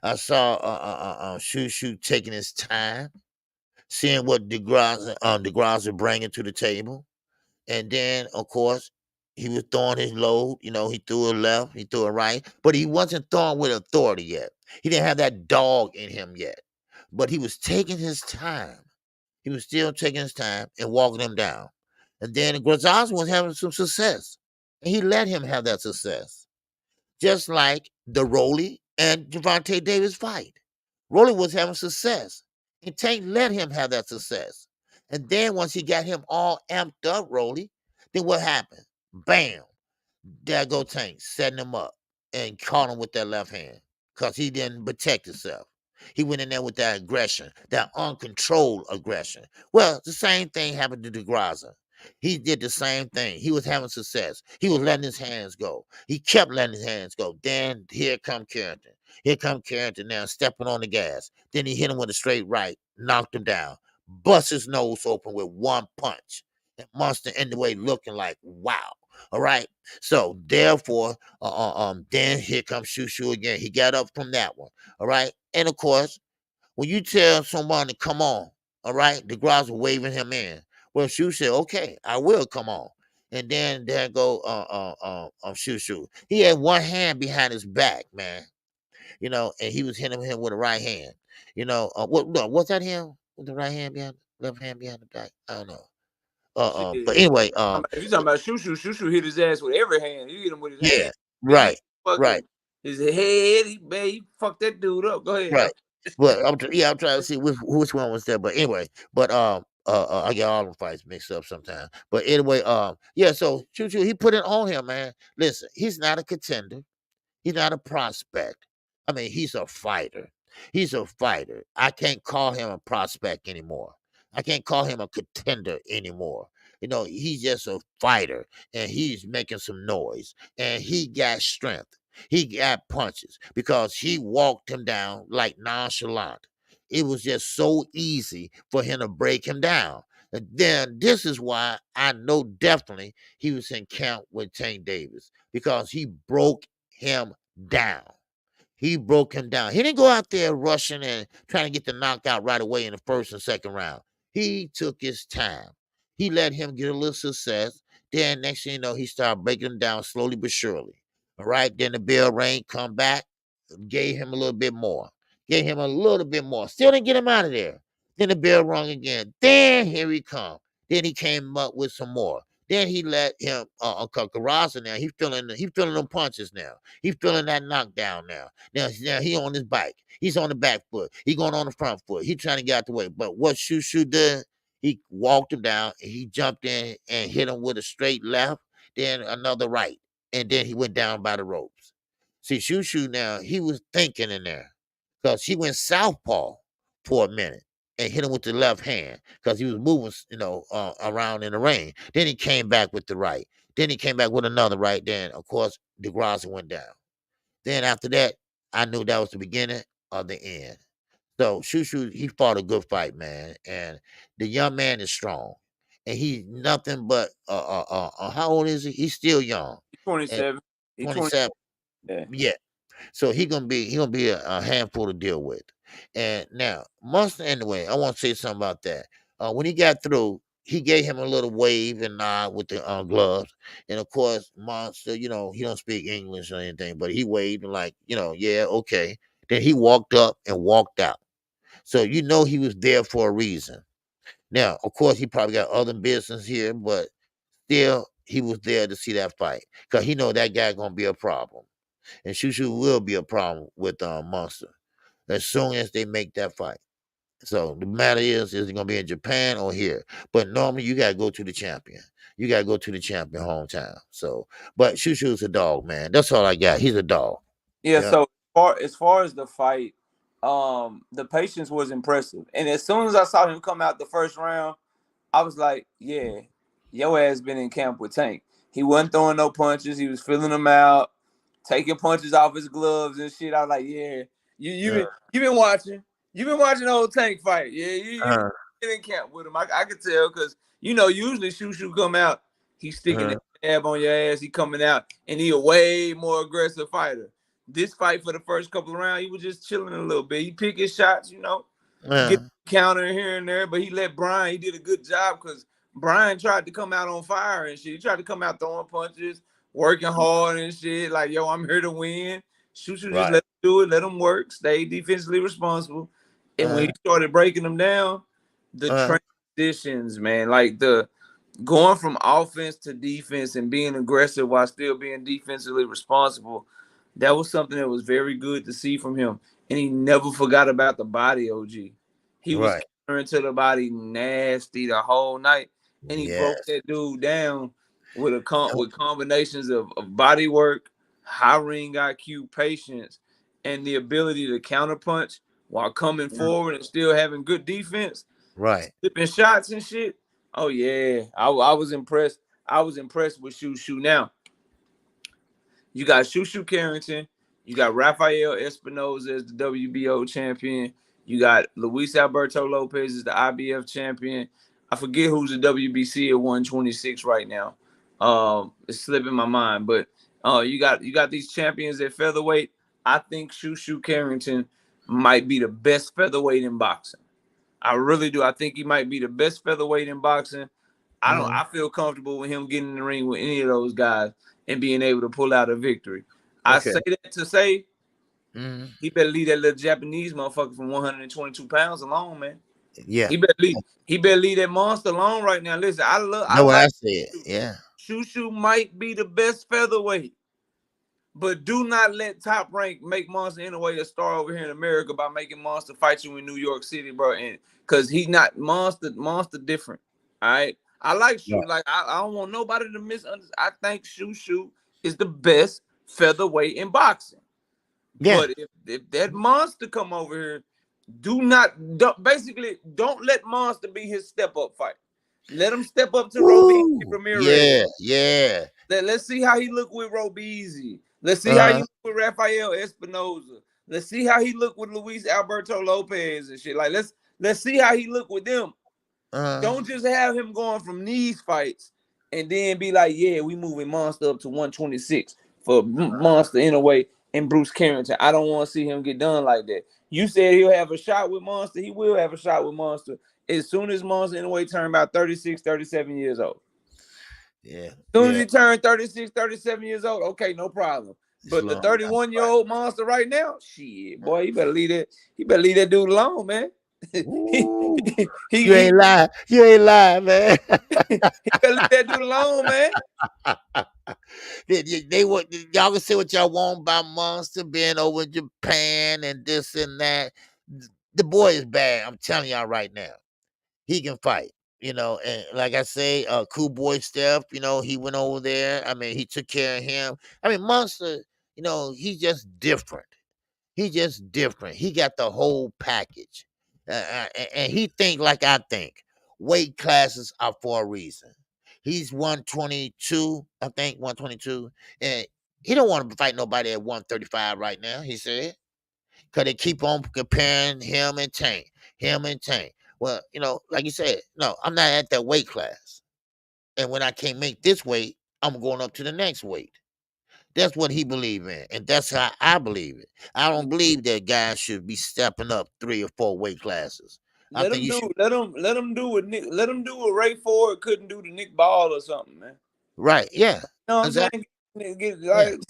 I saw Shushu taking his time, seeing what DeGrasse bringing to the table, and then of course he was throwing his load. He threw a left, he threw a right, but he wasn't throwing with authority yet. He didn't have that dog in him yet, but he was taking his time. He was still taking his time and walking him down. And then Grazaz was having some success, and he let him have that success, just like the Rolly and Javante Davis fight. Rolly was having success, and Tank let him have that success. And then once he got him all amped up, Rolly, then what happened? Bam! There go Tank, setting him up and caught him with that left hand because he didn't protect himself. He went in there with that aggression, that uncontrolled aggression. Well, the same thing happened to DeGraza. He did the same thing. He was having success. He was letting his hands go. He kept letting his hands go. Then here come Carrington. Here come Carrington now stepping on the gas. Then he hit him with a straight right, knocked him down, bust his nose open with one punch. And Monster in the way looking like, wow. All right. So therefore, then here comes Shoo Shoo again. He got up from that one. All right. And of course, when you tell someone to come on, all right, the guys were waving him in. Well, Shoo said, okay, I will come on. And then there go Shoo Shoo. He had one hand behind his back, man. You know, and he was hitting him with a right hand. You know, what's that him with the right hand behind, left hand behind the back? I don't know. Shit. But anyway, If you're talking about Shoo Shoo hit his ass with every hand. You hit him with his yeah, hand. right, Fucking right, his head. He fucked that dude up. Go ahead. right. But I'm trying to see which one was there. But anyway, but I get all the fights mixed up sometimes. But anyway, yeah. So Choo Choo, he put it on him, man. Listen, he's not a contender. He's not a prospect. I mean, he's a fighter. He's a fighter. I can't call him a prospect anymore. I can't call him a contender anymore. You know, he's just a fighter and he's making some noise and he got strength. He got punches because he walked him down like nonchalant. It was just so easy for him to break him down. And then this is why I know definitely he was in camp with Tank Davis because he broke him down. He broke him down. He didn't go out there rushing and trying to get the knockout right away in the first and second round. He took his time. He let him get a little success. Then next thing you know, he started breaking him down slowly but surely. All right. Then the bell rang, come back, gave him a little bit more. Gave him a little bit more. Still didn't get him out of there. Then the bell rung again. Then here he come. Then he came up with some more. Then he let him Garcia now. He feeling them punches now. He feeling that knockdown now. Now he on his bike. He's on the back foot. He going on the front foot. He trying to get out the way. But what Shoo Shoo did, he walked him down and he jumped in and hit him with a straight left, then another right. And then he went down by the ropes. See, Shoo Shoo now, he was thinking in there. Because he went southpaw for a minute and hit him with the left hand because he was moving, around in the ring. Then he came back with the right. Then he came back with another right. Then, of course, DeGrasse went down. Then after that, I knew that was the beginning of the end. So Shoo Shoo, he fought a good fight, man. And the young man is strong. And he's nothing but how old is he? He's still young. He's 27. He's 27. Yeah. So he gonna be a handful to deal with. And now Monster anyway, I want to say something about that. When he got through, he gave him a little wave and nod with the gloves. And of course, Monster, he don't speak English or anything, but he waved and like, yeah, okay. Then he walked up and walked out. So he was there for a reason. Now, of course, he probably got other business here, but still he was there to see that fight. Because he know that guy gonna be a problem. And Shoo Shoo will be a problem with Monster as soon as they make that fight. So the matter is it going to be in Japan or here? But normally you got to go to the champion. You got to go to the champion hometown. So, but Shoo Shoo's a dog, man. That's all I got. He's a dog. Yeah. So as far as the fight, the patience was impressive. And as soon as I saw him come out the first round, I was like, yeah, your ass been in camp with Tank. He wasn't throwing no punches. He was filling them out, taking punches off his gloves and shit. I was like, yeah, you been watching. You've been watching the old Tank fight. Yeah, you been in camp with him. I could tell because, usually Shoo Shoo come out, he's sticking that jab on your ass. He coming out, and he a way more aggressive fighter. This fight for the first couple of rounds, he was just chilling a little bit. He picked his shots, get counter here and there, but he let Brian. He did a good job because Brian tried to come out on fire and shit. He tried to come out throwing punches, working hard and shit. Like, yo, I'm here to win. Shoo Shoo just let him do it, let him work, stay defensively responsible. And when he started breaking them down, the transitions, man, like the going from offense to defense and being aggressive while still being defensively responsible, that was something that was very good to see from him. And he never forgot about the body, OG. He was countering to the body nasty the whole night. And he broke that dude down with combinations of body work, high ring IQ, patience, and the ability to counterpunch while coming forward and still having good defense. Right. Flipping shots and shit. Oh yeah, I was impressed. I was impressed with Shoo Shoo. Now you got Shoo Shoo Carrington. You got Rafael Espinoza as the WBO champion. You got Luis Alberto Lopez as the IBF champion. I forget who's the WBC at 126 right now. It's slipping my mind, but you got these champions at featherweight. I think Shoo Shoo Carrington might be the best featherweight in boxing. I really do. I think he might be the best featherweight in boxing. I feel comfortable with him getting in the ring with any of those guys and being able to pull out a victory. I say that to say he better leave that little Japanese motherfucker from 122 pounds alone, man. Yeah. He better leave that monster alone right now. Listen, I That's what I like said. Yeah. Shoo Shoo might be the best featherweight. But do not let Top Rank make Monster Inoue a star over here in America by making Monster fight you in New York City, bro. And because he's not Monster different. All right. I like Shoo. Yeah. Like I don't want nobody to misunderstand. I think Shoo Shoo is the best featherweight in boxing. Yeah. But if that Monster come over here, don't let Monster be his step up fight. Let him step up to Robeezy Ramirez. Yeah. Let's see how he look with Robeezy. Let's see how he look with Rafael Espinoza. Let's see how he look with Luis Alberto Lopez and shit. Like let's see how he look with them. Don't just have him going from these fights and then be like, yeah, we moving Monster up to 126 for Monster Inoue and Bruce Carrington. I don't want to see him get done like that. You said he'll have a shot with Monster. He will have a shot with Monster as soon as Monster Inoue turn about 36, 37 years old. Yeah. As soon as he turned 36, 37 years old, okay, no problem. But the 31-year-old Monster right now, shit, boy, you better leave that dude alone, man. You ain't lying. You ain't lying, man. He better leave that dude alone, man. Y'all can say what y'all want about Monster being over in Japan and this and that. The boy is bad. I'm telling y'all right now. He can fight. And like I say, Cool Boy Steph, he went over there. I mean, he took care of him. I mean, Monster, he's just different. He got the whole package. And he think like I think. Weight classes are for a reason. He's 122, I think, 122. And he don't want to fight nobody at 135 right now, he said. Because they keep on comparing him and Tank. Well, like you said, no, I'm not at that weight class. And when I can't make this weight, I'm going up to the next weight. That's what he believes in. And that's how I believe it. I don't believe that guys should be stepping up 3 or 4 weight classes. Let him do what Ray Ford couldn't do to Nick Ball or something, man. Right, yeah. You know what I'm saying?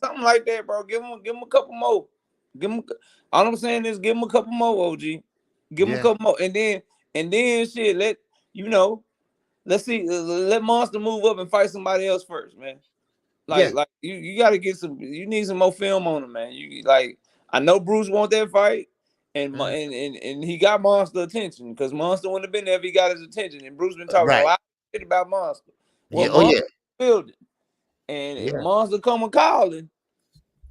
Something like that, bro. Give him a couple more. All I'm saying is give him a couple more, OG. Give him a couple more. And then shit, let's see, let Monster move up and fight somebody else first, man. Like you gotta you need some more film on him, man. I know Bruce want that fight, and he got Monster attention because Monster wouldn't have been there if he got his attention. And Bruce been talking a lot of shit about Monster. Well, Monster building. And if Monster come calling,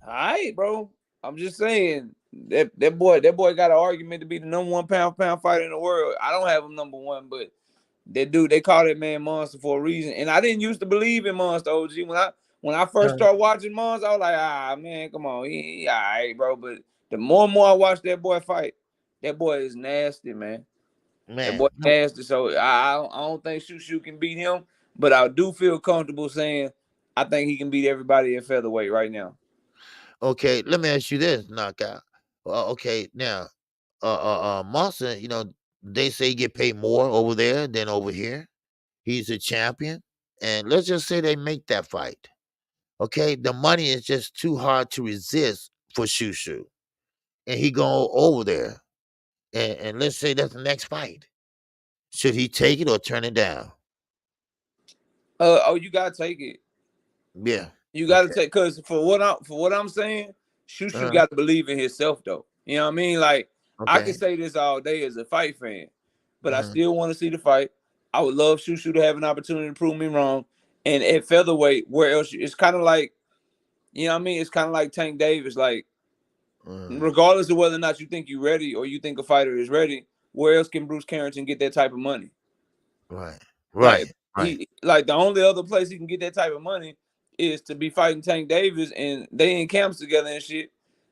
all right, bro. I'm just saying that boy got an argument to be the number 1 pound fighter in the world. I don't have him number 1, but that dude, they call that man Monster for a reason. And I didn't used to believe in Monster, OG. When I first started watching Monster, I was like, man, come on, he all right, bro. But the more and more I watch that boy fight, that boy is nasty, man. That boy nasty. So I don't think Shoo Shoo can beat him, but I do feel comfortable saying I think he can beat everybody at featherweight right now. Okay, let me ask you this, Knockout. Okay, now, Monster, they say he get paid more over there than over here. He's a champion, and let's just say they make that fight. Okay, the money is just too hard to resist for Shoo Shoo, and he go over there, and let's say that's the next fight. Should he take it or turn it down? You gotta take it. Yeah, you gotta take, because for what I'm saying, Shoo Shoo got to believe in himself though. You know what I mean? Like I can say this all day as a fight fan, but I still want to see the fight. I would love Shoo Shoo to have an opportunity to prove me wrong. And at featherweight, where else? It's kind of like, you know what I mean? It's kind of like Tank Davis. Like, regardless of whether or not you think you're ready or you think a fighter is ready, where else can Bruce Carrington get that type of money? Right. Right. He like the only other place he can get that type of money is to be fighting Tank Davis, and they in camps together and shit.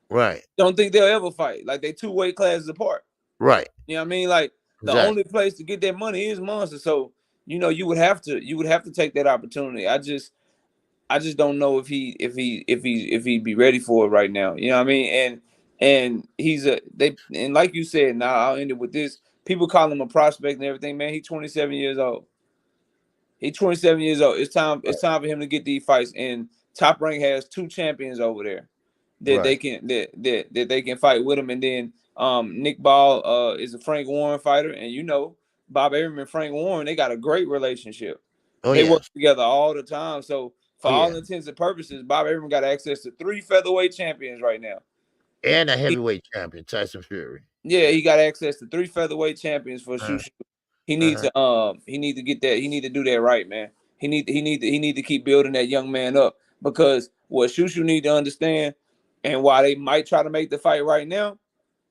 Right. Don't think they'll ever fight. Like they 2 weight classes apart. Right. You know what I mean? Like the Exactly. only place to get that money is Monster. So you would have to take that opportunity. I just don't know if he'd be ready for it right now. You know what I mean? And and like you said, now I'll end it with this. People call him a prospect and everything, man. He's 27 years old. He's 27 years old. It's time for him to get these fights. And Top Rank has 2 champions over there that they can that they can fight with him. And then Nick Ball is a Frank Warren fighter, and Bob Arum and Frank Warren, they got a great relationship. Oh They yeah. work together all the time. So for all intents and purposes, Bob Arum got access to 3 featherweight champions right now. And a heavyweight champion, Tyson Fury. Yeah, he got access to 3 featherweight champions for Shushu. He needs to get that. He need to do that right, man. He need to keep building that young man up, because what Shushu need to understand, and why they might try to make the fight right now,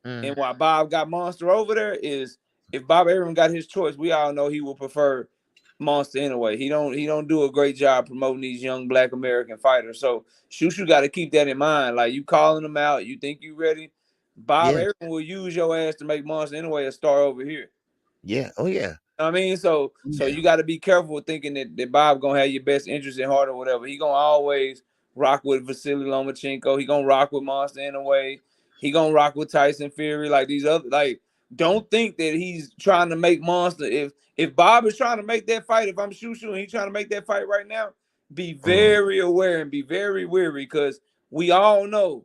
and why Bob got Monster over there, is if Bob Arum got his choice, we all know he will prefer Monster anyway. He don't do a great job promoting these young Black American fighters. So Shushu got to keep that in mind. Like, you calling them out, you think you ready, Bob Arum will use your ass to make Monster anyway a star over here. Yeah. Oh yeah. I mean, so you got to be careful with thinking that Bob gonna have your best interest in heart or whatever. He gonna always rock with Vasily Lomachenko. He gonna rock with Monster in a way. He gonna rock with Tyson Fury. Like these other, like, don't think that he's trying to make Monster. If Bob is trying to make that fight, if I'm Shushu and he's trying to make that fight right now, be very aware and be very wary, because we all know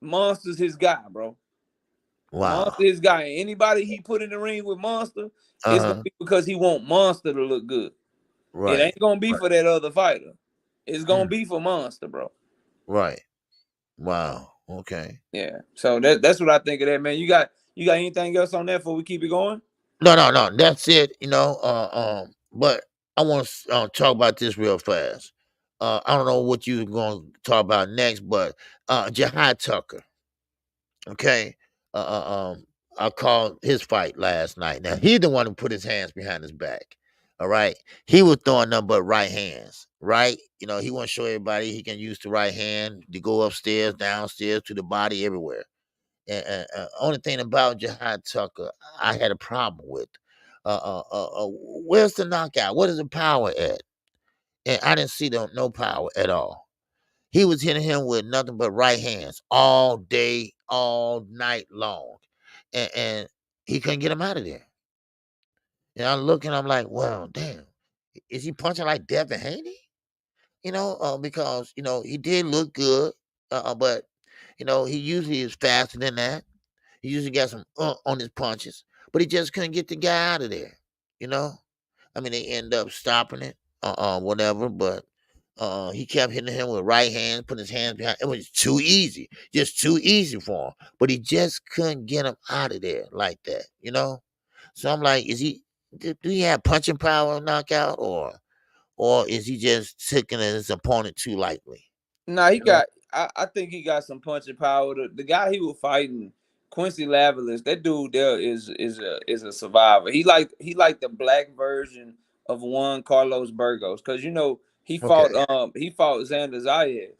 Monster's his guy, bro. Wow. Monster is guy. Anybody he put in the ring with Monster, it's gonna be because he want Monster to look good. It ain't gonna be for that other fighter. It's gonna be for Monster, bro. Right. Wow. Okay. Yeah. So that's what I think of that, man. You got anything else on that before we keep it going? No. That's it. But I want to talk about this real fast. I don't know what you're going to talk about next, but Jihad Tucker. Okay. I called his fight last night. Now he's the one who put his hands behind his back. All right. He was throwing nothing but right hands. Right. He want to show everybody he can use the right hand to go upstairs, downstairs, to the body, everywhere. And only thing about Jihad Tucker, I had a problem with. Where's the knockout? What is the power at? And I didn't see no power at all. He was hitting him with nothing but right hands all day, all night long. And he couldn't get him out of there. And I'm looking, I'm like, well, damn. Is he punching like Devin Haney? Because, he did look good, but, he usually is faster than that. He usually got some on his punches, but he just couldn't get the guy out of there, I mean, they end up stopping it, whatever, but he kept hitting him with right hand, putting his hands behind. It was too easy, just too easy for him. But he just couldn't get him out of there like that, So I'm like, do he have punching power, knockout, or is he just taking his opponent too lightly? Nah, he got. I think he got some punching power. The guy he was fighting, Quincy Lavillers, that dude there is a survivor. He like the black version of Juan Carlos Burgos, because he fought Xander Zayas,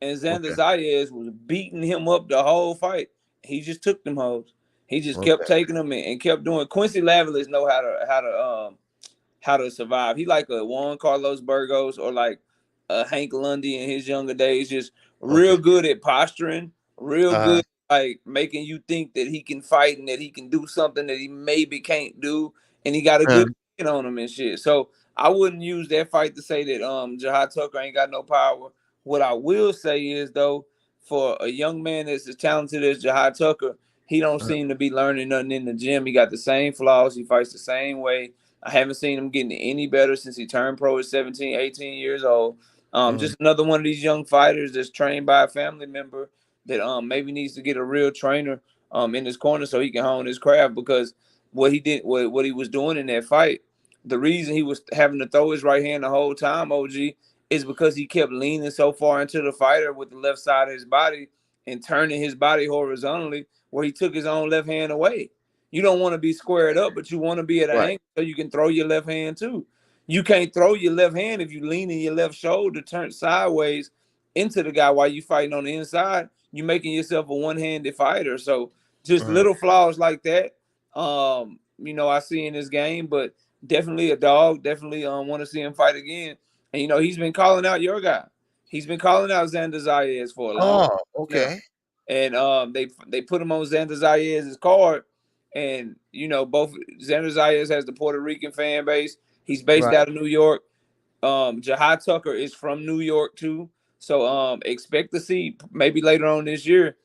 and Xander Zayas was beating him up the whole fight. He just took them hoes. He just kept taking them and kept doing. Quincy Lavillers know how to survive. He like a Juan Carlos Burgos, or like Hank Lundy in his younger days, just real good at posturing, real good, like making you think that he can fight and that he can do something that he maybe can't do, and he got a good hit on him and shit. So I wouldn't use that fight to say that Jihad Tucker ain't got no power. What I will say is, though, for a young man that's as talented as Jihad Tucker, he don't seem to be learning nothing in the gym. He got the same flaws. He fights the same way. I haven't seen him getting any better since he turned pro at 17, 18 years old. Just another one of these young fighters that's trained by a family member that maybe needs to get a real trainer in his corner so he can hone his craft, because what he was doing in that fight, the reason he was having to throw his right hand the whole time, OG, is because he kept leaning so far into the fighter with the left side of his body and turning his body horizontally, where he took his own left hand away. You don't want to be squared up, but you want to be at an angle so you can throw your left hand too. you can't throw your left hand if you lean in your left shoulder, turn sideways into the guy while you fighting on the inside. You making yourself a one-handed fighter. So just little flaws like that. I see in this game, but definitely a dog. Definitely want to see him fight again. And he's been calling out your guy. He's been calling out Xander Zayas for a long Oh, time. okay. And they put him on Xander Zayas' card. And both Xander Zayas has the Puerto Rican fan base. He's based Right. out of New York. Jahai Tucker is from New York too. So expect to see maybe later on this year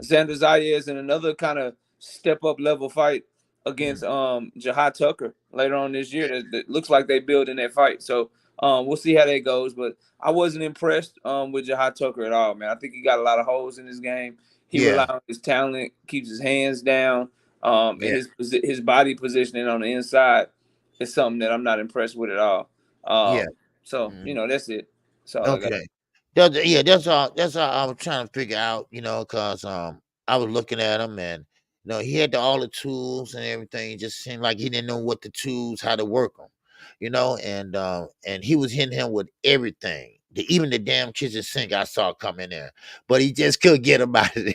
Xander Zayas in another kind of step up level fight against Jahai Tucker later on this year. That looks like they build in that fight. So we'll see how that goes. But I wasn't impressed with Jahai Tucker at all, man. I think he got a lot of holes in his game. He Yeah. relies on his talent, keeps his hands down, and Yeah. his body positioning on the inside is something that I'm not impressed with at all. Yeah. So that's it. That's all I got. Okay. That's all. That's all I was trying to figure out. Cause I was looking at him, and he had all the tools and everything. It just seemed like he didn't know what the tools, how to work them. And he was hitting him with everything. Even the damn kitchen sink I saw coming there, but he just couldn't get him out of there.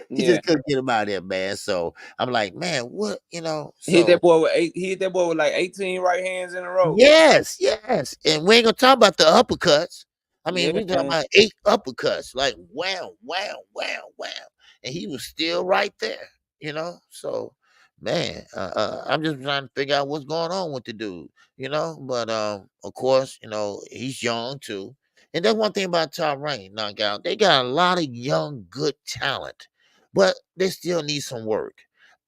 He Yeah. just couldn't get him out of there, man. So I'm like, man, what? He hit So that boy with He hit that boy with like 18 right hands in a row. yes, and we ain't gonna talk about the uppercuts. I mean, Yeah, we talking about 8 uppercuts, like wow, wow, wow, wow, and he was still right there. So man, I'm just trying to figure out what's going on with the dude. But of course, he's young too, and that's one thing about Top Rank Knockout. They got a lot of young, good talent, but they still need some work.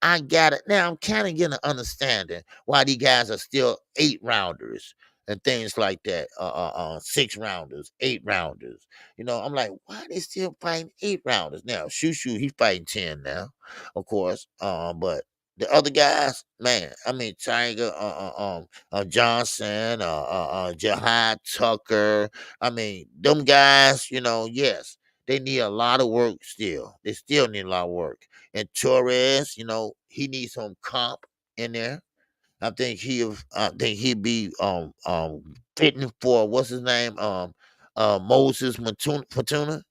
I got it now. I'm kind of getting an understanding why these guys are still 8 rounders and things like that. 6 rounders, 8 rounders. I'm like, why are they still fighting 8 rounders now? Shushu, he's fighting 10 now, of course. But the other guys, man, I mean Tiger, Johnson, Jahad Tucker. I mean, them guys, yes, they need a lot of work still. They still need a lot of work. And Torres, he needs some comp in there. I think he'd be fitting for what's his name? Moses Matuna.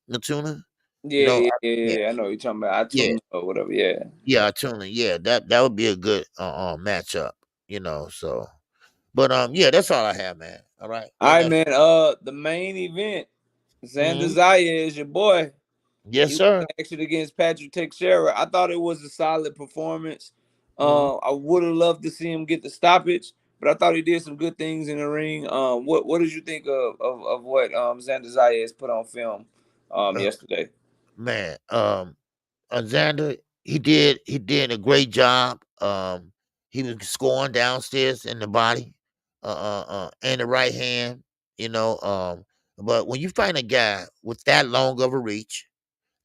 You know, yeah, I know what you're talking about. I yeah, tuned or whatever. Yeah. Tuna. Yeah, that would be a good matchup, so but yeah, that's all I have, man. All right. All What right, else? man. The main event, Xander Mhm. Zayas, your boy. Yes, He was sir. actually against Patrick Teixeira. I thought it was a solid performance. Mhm. I would have loved to see him get the stoppage, but I thought he did some good things in the ring. What did you think of what Xander Zayas put on film Uh, yesterday? man, Xander, he did a great job. He was scoring downstairs in the body, and the right hand, you know. But when you find a guy with that long of a reach,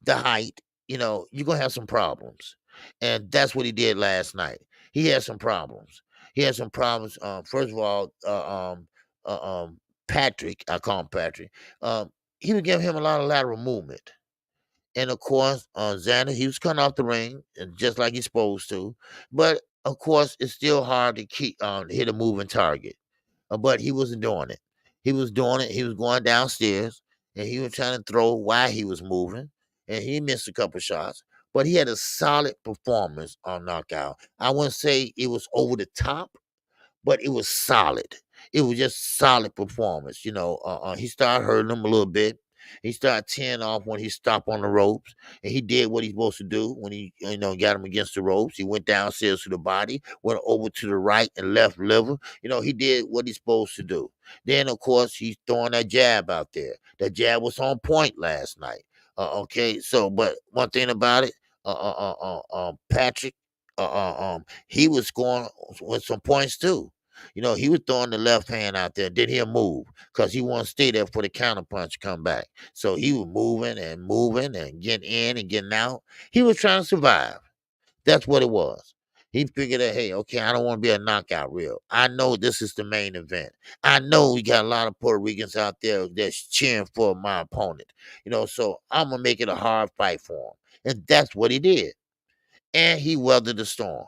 the height, you're gonna have some problems. And that's what he did last night. He had some problems. He had some problems. First of all, Patrick, I call him Patrick. He would give him a lot of lateral movement. And of course, Xander, he was cutting off the ring, just like he's supposed to. But of course, it's still hard to keep hit a moving target. But he wasn't doing it. He was doing it. He was going downstairs, and he was trying to throw while he was moving, and he missed a couple shots. But he had a solid performance on knockout. I wouldn't say it was over the top, but it was solid. It was just solid performance. He started hurting him a little bit. He started teeing off when he stopped on the ropes, and he did what he's supposed to do when he, got him against the ropes. He went downstairs to the body, went over to the right and left liver. He did what he's supposed to do. Then, of course, he's throwing that jab out there. That jab was on point last night. Okay, so but one thing about it, Patrick, he was scoring with some points too. He was throwing the left hand out there. Did he move? Because he wanted to stay there for the counter punch to come back. So he was moving and getting in and getting out. He was trying to survive. That's what it was. He figured that, hey, okay, I don't want to be a knockout reel. I know this is the main event. I know we got a lot of Puerto Ricans out there that's cheering for my opponent. So I'm gonna make it a hard fight for him. And that's what he did. And he weathered the storm.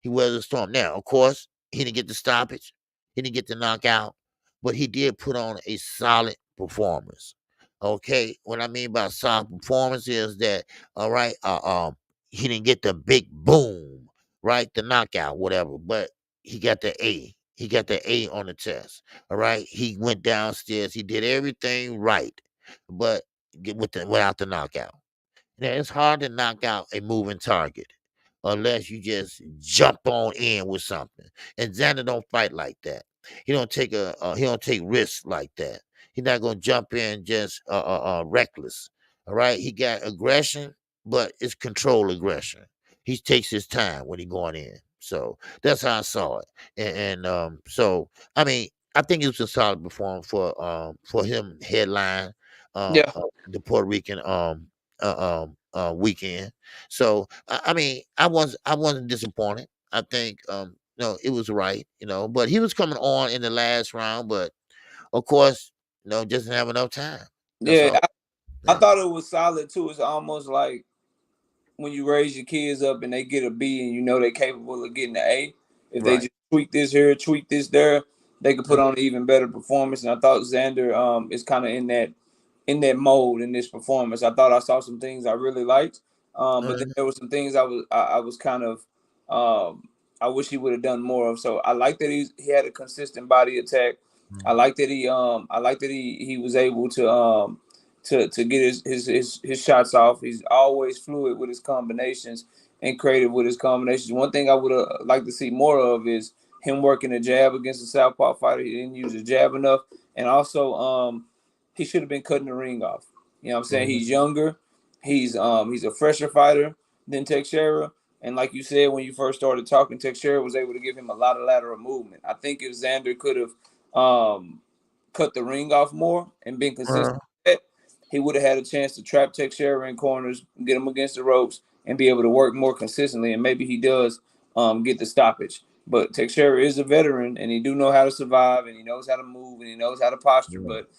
He weathered the storm. Now, of course, He didn't get the stoppage. He didn't get the knockout, but he did put on a solid performance. Okay, what I mean by solid performance is that, all right, he didn't get the big boom, right, the knockout, whatever, but he got the A. He got the A on the test. All right, he went downstairs. He did everything right, but without the knockout. Now, it's hard to knock out a moving target unless you just jump on in with something. And Xander don't fight like that. He don't take he don't take risks like that. He's not gonna jump in just reckless. All right, he got aggression, but it's controlled aggression. He takes his time when he going in. So that's how I saw it. So I mean, I think it was a solid performance for him headline Yeah, the Puerto Rican weekend. So I mean, I wasn't disappointed. I think no, it was right, but he was coming on in the last round, but of course, just didn't have enough time. That's yeah. all. I Yeah. thought it was solid too. It's almost like when you raise your kids up and they get a B and you know they're capable of getting an A. If they Right. just tweak this here, tweak this there, they could put Mhm. on an even better performance. And I thought Xander is kind of in that mode in this performance. I thought I saw some things I really liked, but then Mhm. there were some things I was kind of I wish he would have done more of. So I like that he had a consistent body attack. I like that he was able to get his shots off. He's always fluid with his combinations and creative with his combinations. One thing I would like to see more of is him working a jab against a southpaw fighter. He didn't use the jab enough, and also he should have been cutting the ring off. You know what I'm saying? Mhm. He's younger. He's a fresher fighter than Teixeira. And like you said, when you first started talking, Teixeira was able to give him a lot of lateral movement. I think if Xander could have cut the ring off more and been consistent, Uh, he would have had a chance to trap Teixeira in corners, get him against the ropes, and be able to work more consistently. And maybe he does get the stoppage. But Teixeira is a veteran, and he do know how to survive, and he knows how to move, and he knows how to posture. yeah. But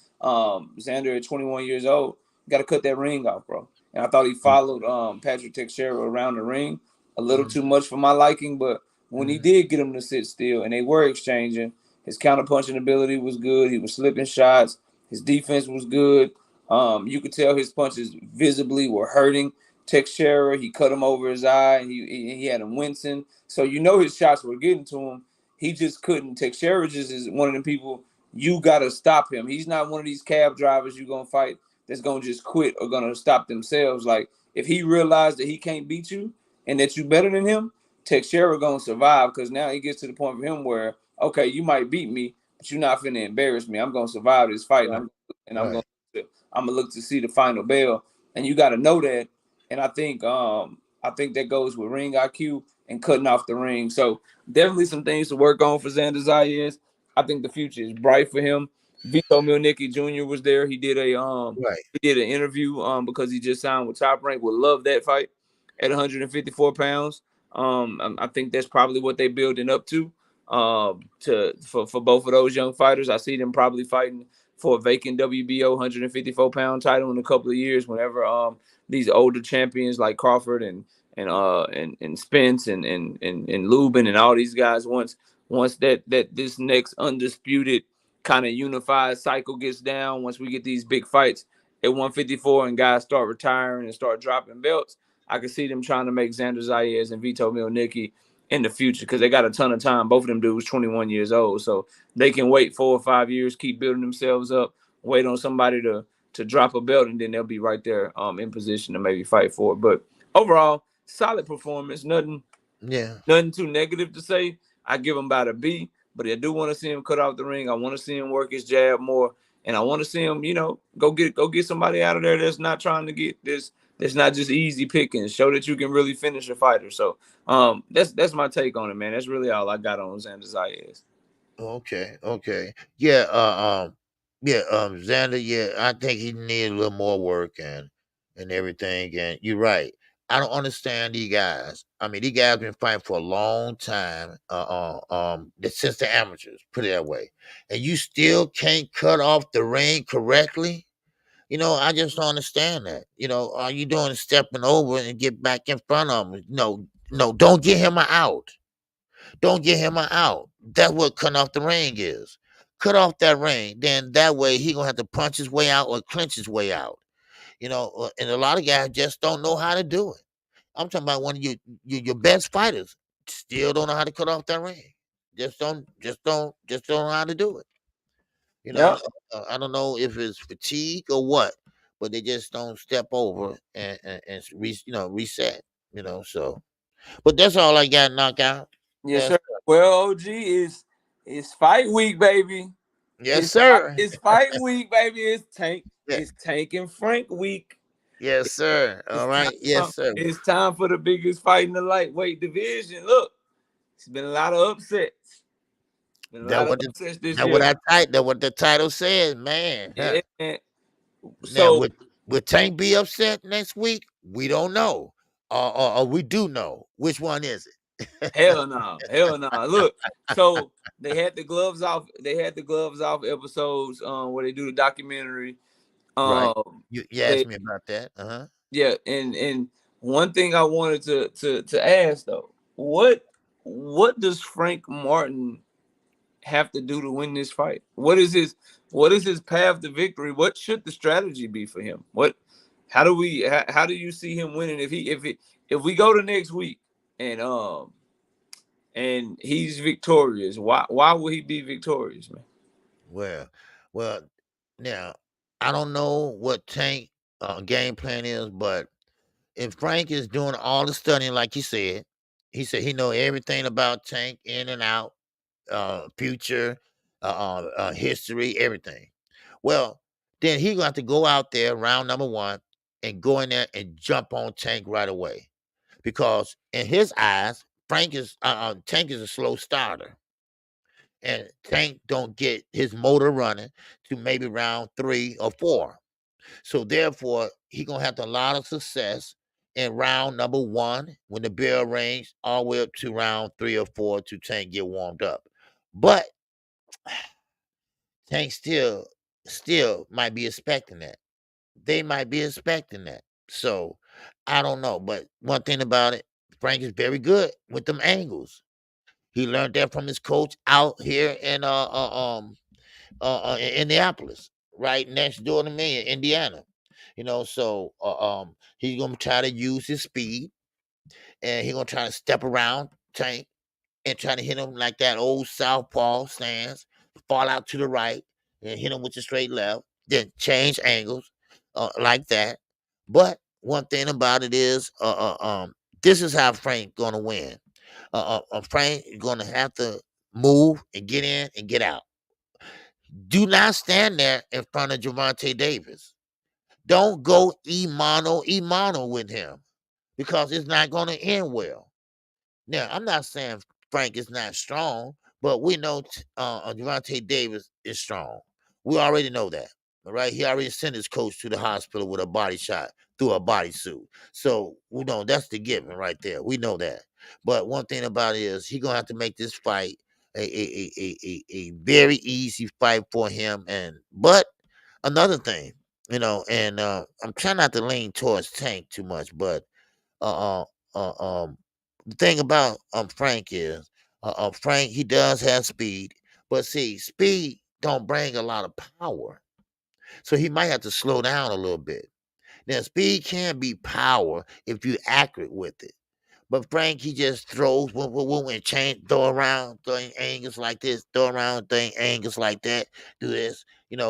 Xander at 21 years old, got to cut that ring off, bro. And I thought he Mhm. followed Patrick Teixeira around the ring a little Mhm. too much for my liking. But when he Mhm. did get him to sit still, and they were exchanging, his counterpunching ability was good. He was slipping shots. His defense was good. You could tell his punches visibly were hurting Teixeira. He cut him over his eye. And he had him wincing. So you know his shots were getting to him. He just couldn't. Teixeira just is one of the people you got to stop him. He's not one of these cab drivers you're going to fight that's going to just quit or going to stop themselves. Like, if he realized that he can't beat you and that you better than him, Teixeira going to survive because now he gets to the point for him where, okay, you might beat me, but you're not finna embarrass me. I'm going to survive this fight, and Right. I'm going Right. to look to see the final bell. And you got to know that. And I think that goes with ring IQ and cutting off the ring. So definitely some things to work on for Xander Zayas. I think the future is bright for him. Vito Milnicki Jr. was there. Right. He did an interview because he just signed with Top Rank. Would love that fight at 154 pounds. I think that's probably what they're building up for both of those young fighters. I see them probably fighting for a vacant WBO 154-pound title in a couple of years. Whenever these older champions like Crawford and Spence and Lubin and all these guys once that this next undisputed kind of unified cycle gets down, once we get these big fights at 154 and guys start retiring and start dropping belts, I can see them trying to make Xander Zayas and Vito Milnicki in the future because they got a ton of time. Both of them dudes 21 years old, so they can wait 4 or 5 years, keep building themselves up, wait on somebody to drop a belt, and then they'll be right there in position to maybe fight for it. But overall, solid performance. Yeah. Nothing too negative to say. I give him about a B, but I do want to see him cut off the ring. I want to see him work his jab more, and I want to see him, go get somebody out of there that's not trying to get this. That's not just easy pickings. Show that you can really finish a fighter. So, that's my take on it, man. That's really all I got on Xander Zayas. Okay, okay. Yeah, yeah, Xander, yeah, I think he needed a little more work and everything. And you're right. I don't understand these guys. I mean, these guys been fighting for a long time, since the amateurs, put it that way. And you still can't cut off the ring correctly. I just don't understand that. All you doing is stepping over and get back in front of him. No, no, don't get him out. Don't get him out. That's what cutting off the ring is. Cut off that ring, then that way he gonna have to punch his way out or clinch his way out. And a lot of guys just don't know how to do it. I'm talking about one of your best fighters still don't know how to cut off that ring. Just don't know how to do it. You Yep. know, I don't know if it's fatigue or what, but they just don't step over reset. So. But that's all I got. Knockout. Yes, That's sir. Well, OG is fight week, baby. yes, sir. It's fight week, baby. Yeah. It's Tank and Frank week. Yes, sir. All right. Yes, sir. It's time for the biggest fight in the lightweight division. Look, it's been a lot of upsets. Been a That lot of what the, upsets this that year. what the title said, man. Huh? Yeah. Man. Now So would Tank be upset next week? We don't know. Or we do know. Which one is it? hell no. Look, so they had the gloves off. They had the gloves off episodes where they do the documentary. Right. You They asked me about that. Uh-huh. Yeah, and one thing I wanted to ask though, what does Frank Martin have to do to win this fight? What is his path to victory? What should the strategy be for him? How do you see him winning if we go to next week and he's victorious? Why will he be victorious, man? Well, now I don't know what Tank game plan is, but if Frank is doing all the studying like he said he know everything about Tank in and out, future, history, everything. Well, then he gonna have to go out there round number one and go in there and jump on Tank right away, because in his eyes, Tank is a slow starter, and Tank don't get his motor running to maybe round 3 or 4. So therefore, he gonna have a lot of success in round number one when the bell rings, all the way up to round 3 or 4 to Tank get warmed up. But Tank still might be expecting that. They might be expecting that. So I don't know. But one thing about it, Frank is very good with them angles. He learned that from his coach out here in Indianapolis, right next door to me in Indiana. So he's gonna try to use his speed, and he's gonna try to step around Tank and try to hit him like that old southpaw stance, fall out to the right and hit him with the straight left, then change angles like that. But one thing about it is, this is how Frank gonna win. Frank gonna have to move and get in and get out. Do not stand there in front of Javante Davis. Don't go e-mano with him, because it's not going to end well. Now, I'm not saying Frank is not strong, but we know Javante Davis is strong. We already know that. All right. He already sent his coach to the hospital with a body shot through a bodysuit. So we know that's the given right there. We know that. But one thing about it is he's gonna have to make this fight a very easy fight for him. But another thing, and I'm trying not to lean towards Tank too much, but uh, the thing about Frank is Frank, he does have speed, but see, speed don't bring a lot of power, so he might have to slow down a little bit. Now, speed can be power if you're accurate with it. But Frank, he just throws, when change, throw around, throwing angles like this, throw around, throwing angles like that, do this,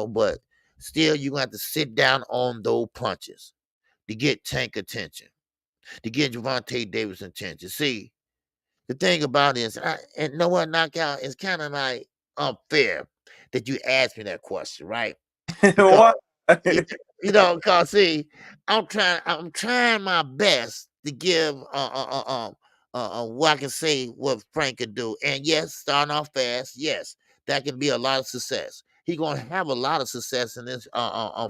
but still you're going to have to sit down on those punches to get Tank attention, to get Javante Davis attention. See, the thing about it is, and no one knockout, is kind of like unfair that you asked me that question, right? Because What? cause see, I'm trying my best to give what I can say what Frank could do. And yes, starting off fast, yes, that can be a lot of success. He's gonna have a lot of success in this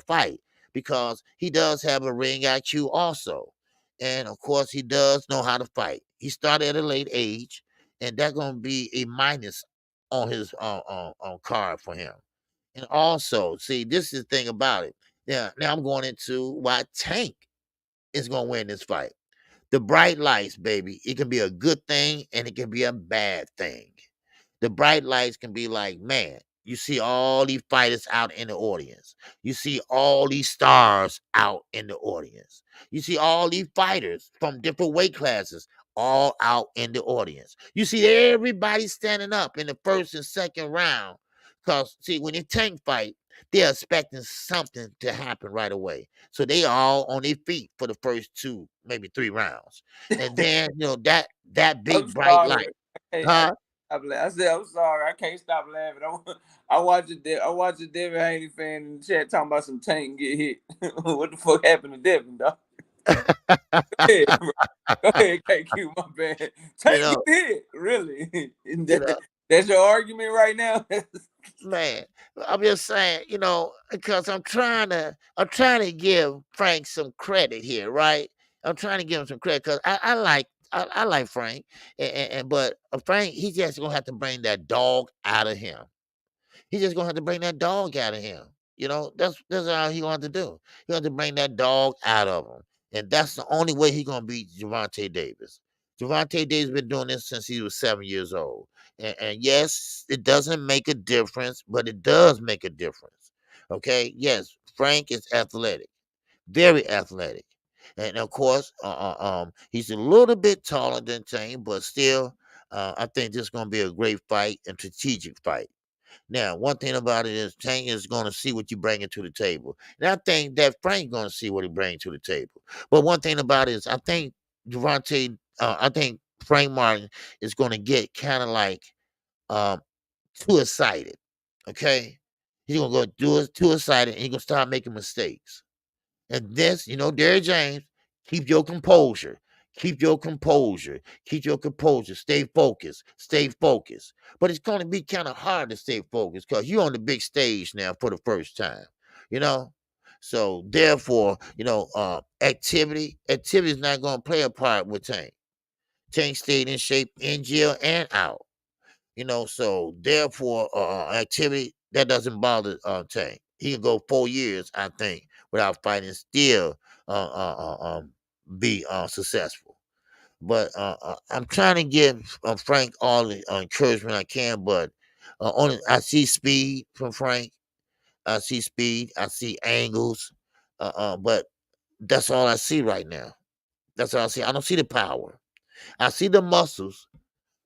fight, because he does have a ring IQ also. And of course he does know how to fight. He started at a late age, and that's gonna be a minus on his card for him. And also, see, this is the thing about it. Now I'm going into why Tank is going to win this fight. The bright lights, baby. It can be a good thing and it can be a bad thing. The bright lights can be like, man, you see all these fighters out in the audience. You see all these stars out in the audience. You see all these fighters from different weight classes all out in the audience. You see everybody standing up in the first and second round. Because, see, when you tank fight, they're expecting something to happen right away. So they all on their feet for the first 2, maybe 3 rounds. And then, that I'm big bright sorry. light. I Huh? I said I'm sorry. I can't stop laughing. I watched a Devin Haney fan in the chat talking about some Tank get hit. What the fuck happened to Devin, dog? Go ahead, bro. Go ahead, KQ, my bad. You Tank know, get hit, really? you know, That's your argument right now. man, I'm just saying, because I'm trying to give Frank some credit here, right? I'm trying to give him some credit because I like Frank, but Frank, he's just gonna have to bring that dog out of him. He's just gonna have to bring that dog out of him. That's all he gonna have to do. He have to bring that dog out of him, and that's the only way he gonna beat Gervonta Davis. Gervonta Davis been doing this since he was 7 years old, and yes, it doesn't make a difference, but it does make a difference. Okay, yes, Frank is athletic, very athletic, and of course, he's a little bit taller than Tank, but still, I think this is gonna be a great fight and strategic fight. Now, one thing about it is Tank is going to see what you bring to the table. And I think that Frank's going to see what he brings to the table. But one thing about it is I think Frank Martin is going to get kind of like um, too excited. Okay? He's going to go do it too excited and he's going to start making mistakes. And this, Derrick James, keep your composure. Keep your composure. Keep your composure. Stay focused. Stay focused. But it's going to be kind of hard to stay focused because you're on the big stage now for the first time. You know? So therefore, activity is not going to play a part with Tank. Tank stayed in shape in jail and out. So therefore, activity that doesn't bother Tank. He can go 4 years, I think, without fighting, still be successful. But I'm trying to give Frank all the encouragement I can. But I see speed from Frank. I see speed. I see angles. But that's all I see right now. That's all I see. I don't see the power. I see the muscles,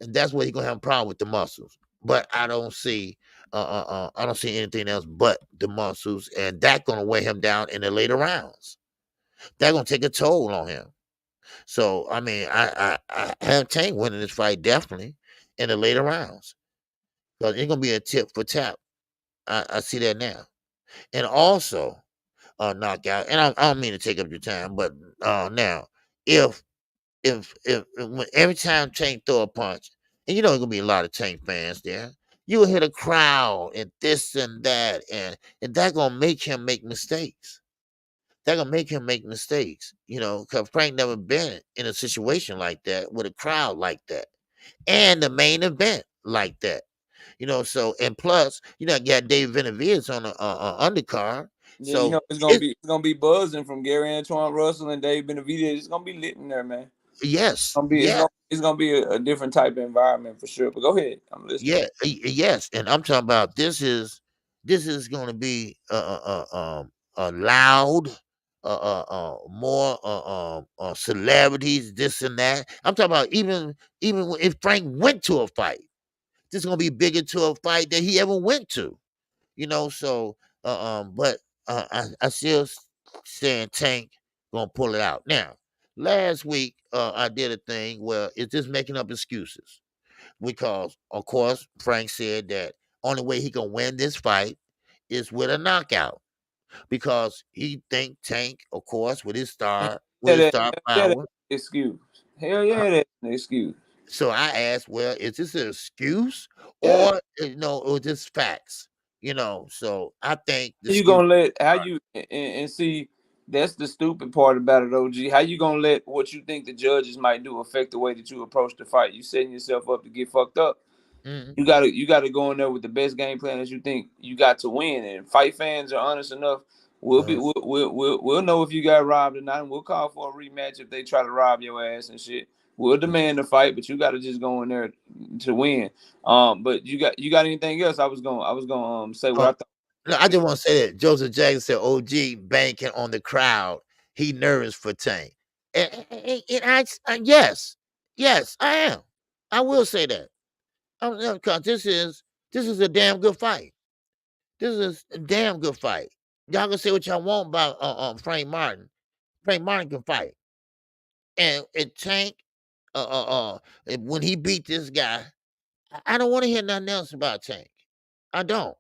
and that's where you're gonna have a problem with the muscles. But I don't see anything else but the muscles, and that's gonna weigh him down in the later rounds. That's gonna take a toll on him. So I mean, I have Tank winning this fight definitely in the later rounds because it's gonna be a tip for tap. I see that now, and also knockout. And I don't mean to take up your time, but now if when every time Tank throw a punch, and there's gonna be a lot of Tank fans there, you will hit a crowd and this and that, and that gonna make him make mistakes. That gonna make him make mistakes, because Frank never been in a situation like that with a crowd like that, and the main event like that. So and plus, you got Dave Benavidez on the undercard, Yeah, so it's gonna be buzzing from Gary Antoine Russell and Dave Benavidez. It's gonna be lit in there, man. yes, It's gonna be a different type of environment for sure. But go ahead, I'm listening. yes, and I'm talking about this is going to be loud, more celebrities, this and that. I'm talking about even if Frank went to a fight, this is going to be bigger to a fight than he ever went to. So but I still saying Tank gonna pull it out. Now, last week I did a thing where it's just making up excuses because, of course, Frank said that only way he can win this fight is with a knockout because he think Tank, of course, with his star Yeah, that's power. an excuse. Hell uh, yeah, that's an excuse. So I asked, well, is this an excuse Yeah. or or just facts? So I think the You excuse. gonna let how you and see that's the stupid part about it, OG. How you gonna let what you think the judges might do affect the way that you approach the fight? You setting yourself up to get fucked up. Mhm. You gotta go in there with the best game plan that you think you got to win. And fight fans are honest enough. Uh, We'll know if you got robbed or not, and we'll call for a rematch if they try to rob your ass and shit. We'll demand a fight, but you got to just go in there to win. But you got anything else? I was gonna say what I thought. No, I just want to say that Joseph Jackson said OG banking on the crowd. He nervous for Tank. Yes, I am. I will say that. Because this is a damn good fight. This is a damn good fight. Y'all can say what y'all want about Frank Martin. Frank Martin can fight. And Tank, when he beat this guy, I don't want to hear nothing else about Tank. I don't,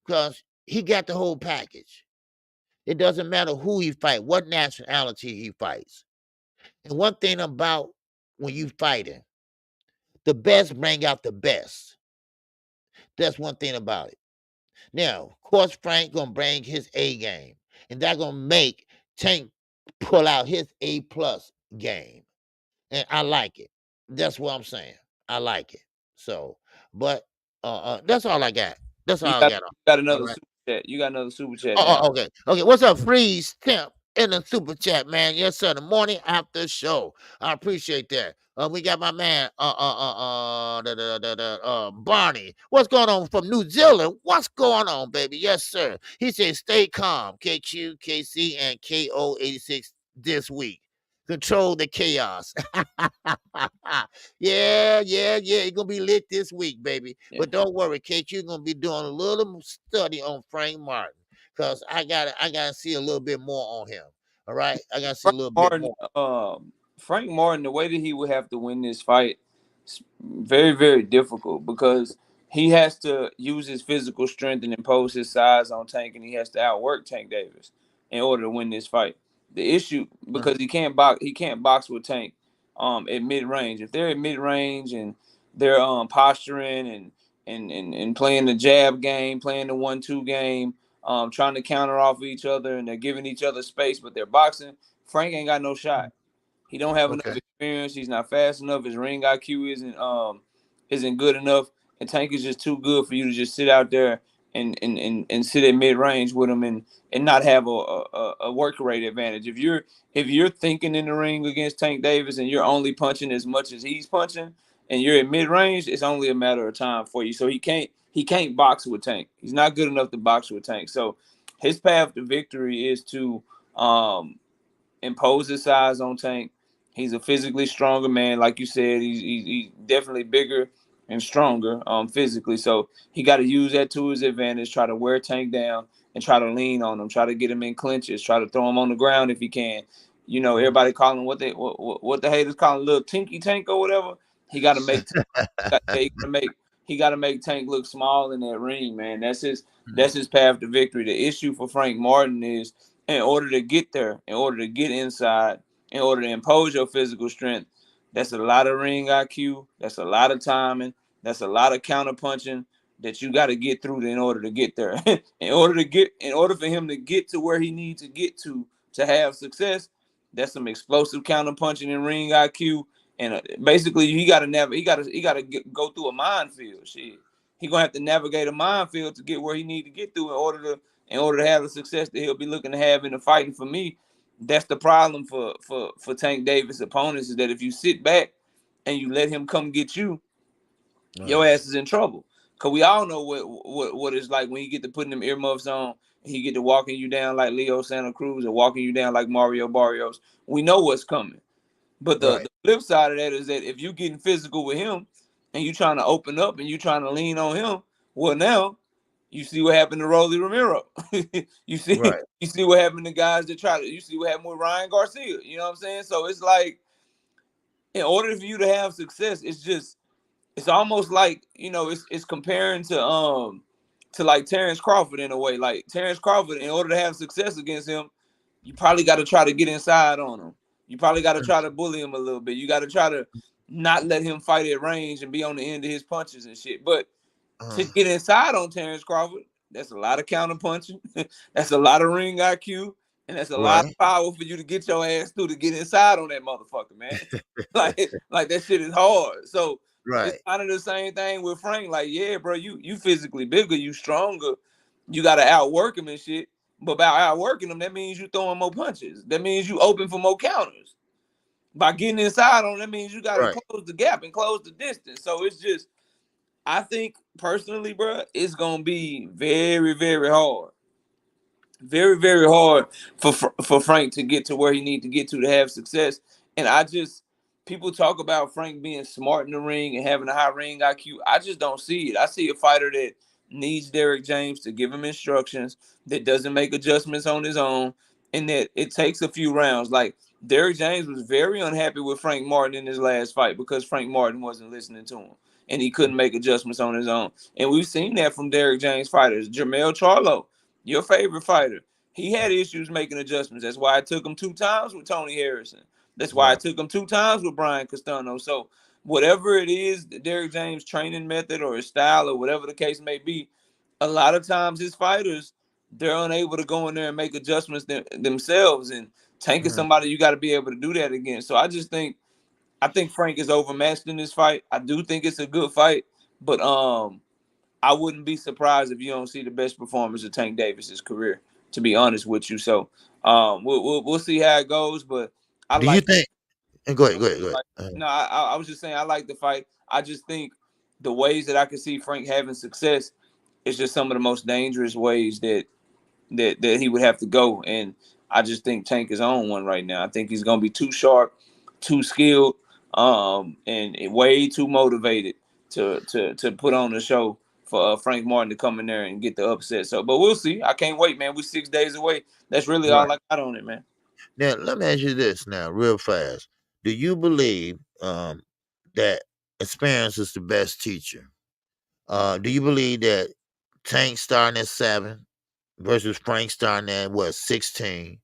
because he got the whole package. It doesn't matter who he fight, what nationality he fights. And one thing about when you fighting, the best bring out the best. That's one thing about it. Now, of course, Frank gonna bring his A game, and that gonna make Tank pull out his A+ game. And I like it. That's what I'm saying. I like it. So, but that's all I got. That's You all I got got. you got All another right. super chat. You got another super chat down. Okay. What's up, Freeze Temp in the super chat, man? Yes, sir. The morning after show. I appreciate that. We got my man, Barney. What's going on from New Zealand? What's going on, baby? Yes, sir. He said, stay calm. KQKC and KO86 this week. Control the chaos. Yeah. It's gonna be lit this week, baby. Yeah. But don't worry, KQ gonna be doing a little study on Frank Martin. Because I gotta see a little bit more on him. All right. I gotta see a little bit more. Frank Martin, the way that he would have to win this fight is very, very difficult because he has to use his physical strength and impose his size on Tank, and he has to outwork Tank Davis in order to win this fight. The issue, because he can't box with Tank at mid range. If they're at mid range and they're posturing and playing the jab game, playing the 1-2 game, trying to counter off each other, and they're giving each other space, but they're boxing, Frank ain't got no shot. He don't have enough experience. He's not fast enough. His ring IQ isn't good enough. And Tank is just too good for you to just sit out there and sit at mid range with him and not have a work rate advantage. If you're thinking in the ring against Tank Davis and you're only punching as much as he's punching and you're at mid range, it's only a matter of time for you. So he can't box with Tank. He's not good enough to box with Tank. So his path to victory is to impose his size on Tank. He's a physically stronger man, like you said. He's definitely bigger and stronger physically. So he got to use that to his advantage. Try to wear Tank down and try to lean on him. Try to get him in clinches. Try to throw him on the ground if he can. You know, everybody calling what the haters calling little Tinky Tank or whatever. He got to make he got to make Tank look small in that ring, man. That's his path to victory. The issue for Frank Martin is, in order to get there, in order to get inside, in order to impose your physical strength, that's a lot of ring IQ. That's a lot of timing. That's a lot of counter punching that you got to get through in order to get there. in order for him to get to where he needs to get to have success, that's some explosive counter punching and ring IQ. And basically, he got to go through a minefield. Shit, he gonna have to navigate a minefield to get where he need to get through in order to have the success that he'll be looking to have in the fight. And for me, that's the problem for Tank Davis' opponents, is that if you sit back and you let him come get you, your ass is in trouble. Cause we all know what it's like when you get to putting them earmuffs on and he get to walking you down like Leo Santa Cruz or walking you down like Mario Barrios. We know what's coming. But the flip side of that is that if you getting physical with him and you trying to open up and you trying to lean on him, well, now you see what happened to Rolly Romero. you see what happened to guys that you see what happened with Ryan Garcia. You know what I'm saying? So it's like, in order for you to have success, it's almost like, you know, it's comparing to like Terrence Crawford in a way. Like Terrence Crawford, in order to have success against him, you probably got to try to get inside on him. You probably got to try to bully him a little bit. You got to try to not let him fight at range and be on the end of his punches and shit. But to get inside on Terrence Crawford, that's a lot of counter punching. That's a lot of ring IQ. And that's a lot of power for you to get your ass through to get inside on that motherfucker, man. like that shit is hard. So it's kind of the same thing with Frank. Like, yeah, bro, you physically bigger, you stronger. You got to outwork him and shit. But by outworking him, that means you throwing more punches. That means you open for more counters. By getting inside on, that means you got to Right. close the gap and close the distance. So it's just, I think personally, bro, it's gonna be very, very hard, very, very hard for Frank to get to where he needs to get to have success. And I just, people talk about Frank being smart in the ring and having a high ring IQ. I just don't see it. I see a fighter that needs Derrick James to give him instructions, that doesn't make adjustments on his own, and that it takes a few rounds. Like Derrick James was very unhappy with Frank Martin in his last fight because Frank Martin wasn't listening to him and he couldn't make adjustments on his own. And we've seen that from Derrick James fighters. Jermell Charlo, your favorite fighter, he had issues making adjustments. That's why it took him 2 times with Tony Harrison. That's why it took him 2 times with Brian Castano. So whatever it is, Derrick James' training method or his style or whatever the case may be, a lot of times his fighters, they're unable to go in there and make adjustments themselves. And Tank is somebody you got to be able to do that against. So I think Frank is overmatched in this fight. I do think it's a good fight, but I wouldn't be surprised if you don't see the best performance of Tank Davis's career, to be honest with you. So we'll see how it goes, but I Do you like. think? Go ahead. Go ahead. Go ahead. No, I was just saying I like the fight. I just think the ways that I can see Frank having success is just some of the most dangerous ways that he would have to go, and I just think Tank is on one right now. I think he's gonna be too sharp, too skilled, and way too motivated to put on the show for Frank Martin to come in there and get the upset. So, but we'll see. I can't wait, man. We're 6 days away. That's really all I got on it, man. Now, let me ask you this now, real fast. Do you believe that experience is the best teacher? Do you believe that Tank starting at 7 versus Frank starting at 16?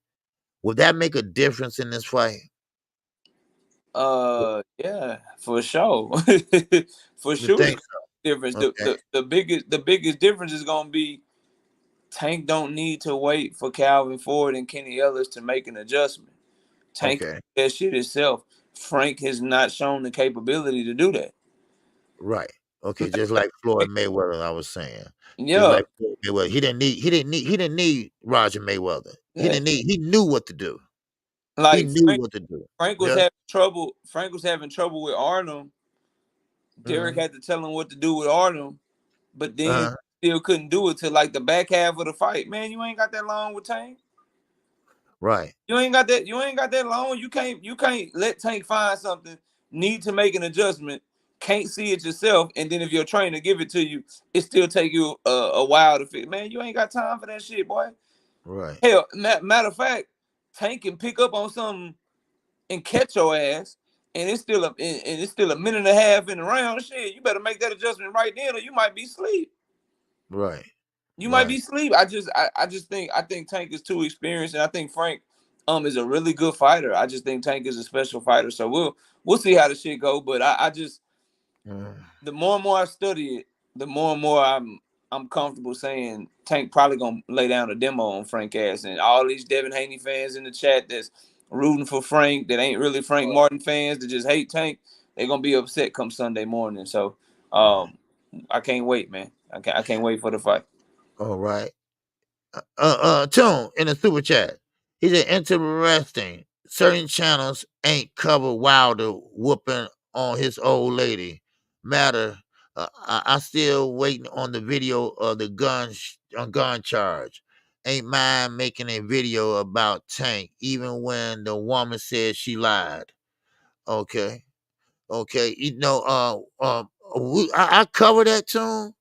Would that make a difference in this fight? Yeah, for sure. For You sure, think it's difference. so? Okay. The biggest difference is gonna be Tank don't need to wait for Calvin Ford and Kenny Ellis to make an adjustment. Tank can Okay. do that shit itself. Frank has not shown the capability to do that. Right. Okay. Just like Floyd Mayweather, I was saying. Just Yeah, like Floyd Mayweather. He didn't need Roger Mayweather. yeah. He knew what to do. He Like knew what to do. Frank was Yeah. having trouble. Frank was having trouble with Arnold. Derek had to tell him what to do with Arnold, but then Uh-huh. still couldn't do it till like the back half of the fight. Man, you ain't got that long with Tank. Right. You ain't got that long. You can't let Tank find something, need to make an adjustment, can't see it yourself, and then if your trainer give it to you, it still take you a while to fix. Man, you ain't got time for that shit, boy. Right. Hell, matter of fact, Tank can pick up on something and catch your ass, and it's still a minute and a half in the round. Shit, you better make that adjustment right then, or you might be asleep. Right. You might be asleep. I just think Tank is too experienced, and I think Frank is a really good fighter. I just think Tank is a special fighter. So we'll see how the shit go. But I just the more and more I study it, the more and more I'm comfortable saying Tank probably gonna lay down a demo on Frank ass. And all these Devin Haney fans in the chat that's rooting for Frank, that ain't really Frank Martin fans, that just hate Tank, they're gonna be upset come Sunday morning. So I can't wait, man. I can't wait for the fight. All right. Tune in the super chat. He said, interesting. Certain channels ain't cover Wilder whooping on his old lady. Matter. I still waiting on the video of the gun charge. Ain't mind making a video about Tank, even when the woman said she lied. Okay. Okay. I cover that tune.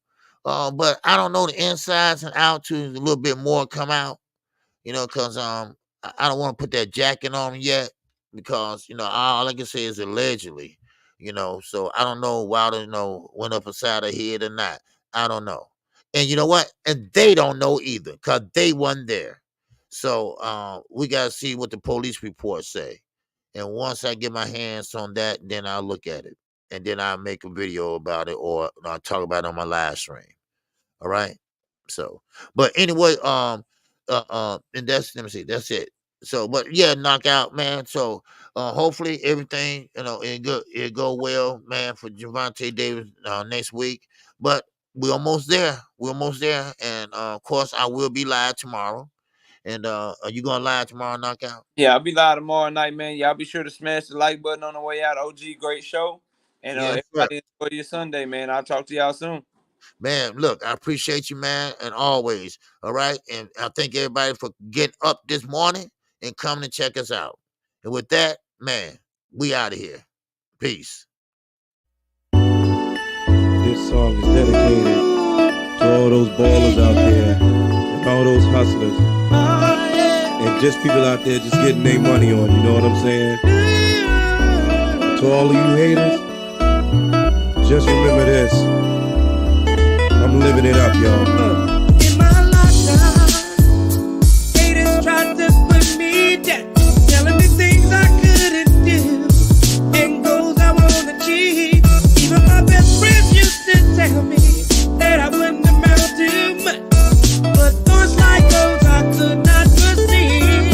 But I don't know the insides and outs to a little bit more come out, because I don't want to put that jacket on yet because all I can say is allegedly, so I don't know Wilder went up inside her head or not. I don't know, and you know what? And they don't know either because they wasn't there. So we gotta see what the police reports say, and once I get my hands on that, then I'll look at it, and then I'll make a video about it or I'll talk about it on my live stream. All right. So, but anyway, and let me see, that's it. So, but yeah, knockout, man. So, hopefully everything, it go well, man, for Gervonta Davis next week. But we're almost there. We're almost there, and of course, I will be live tomorrow. And are you gonna live tomorrow, Knockout? Yeah, I'll be live tomorrow night, man. Y'all be sure to smash the like button on the way out. OG, great show. And Yes, sir. everybody enjoy your Sunday, man. I'll talk to y'all soon. Man, look, I appreciate you, man, and always. All right. And I thank everybody for getting up this morning and coming to check us out. And with that, man, we out of here. Peace. This song is dedicated to all those ballers out there and all those hustlers and just people out there just getting their money on, you know what I'm saying? To all of you haters, just remember this. I'm living it up, y'all. In my lifetime, haters tried to put me down, telling me things I couldn't do and goals I won't achieve. Even my best friends used to tell me that I wouldn't amount to much, but thoughts like those I could not perceive.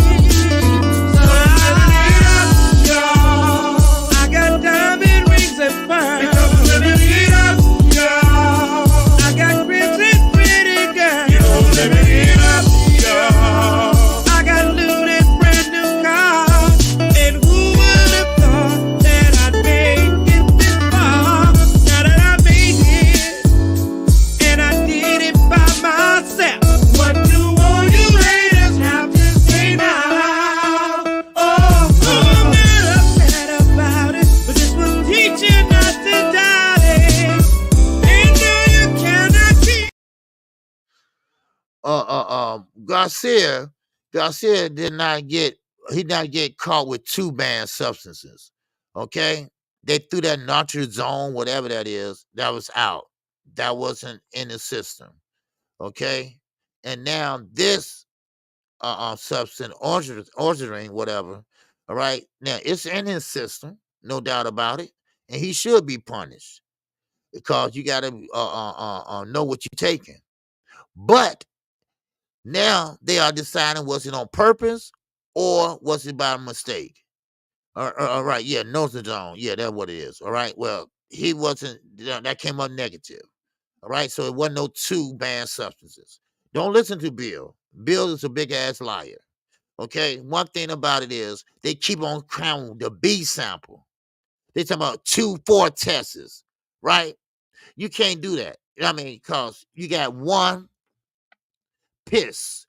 So I got diamond rings and pearls. I got loot and brand new cars, and who would have thought that I'd make it this far? Now that I made it, and I did it by myself. What do all you haters have to say now? Oh, I'm not upset about it, but this will teach you not to doubt it. And no, you cannot keep. Garcia did not get caught with 2 banned substances. Okay, they threw that nitrazone, whatever that is, that was out. That wasn't in the system. Okay, and now this substance, orgerin, whatever. All right, now it's in his system, no doubt about it, and he should be punished because you got to know what you're taking. But now they are deciding, was it on purpose or was it by mistake? All right, yeah, nosozone, yeah, that's what it is. All right, well, he wasn't. That came up negative. All right, so it wasn't no 2 banned substances. Don't listen to Bill. Bill is a big ass liar. Okay, one thing about it is they keep on counting the B sample. They talking about 2-4 tests, right? You can't do that. I mean, because you got 1 piss.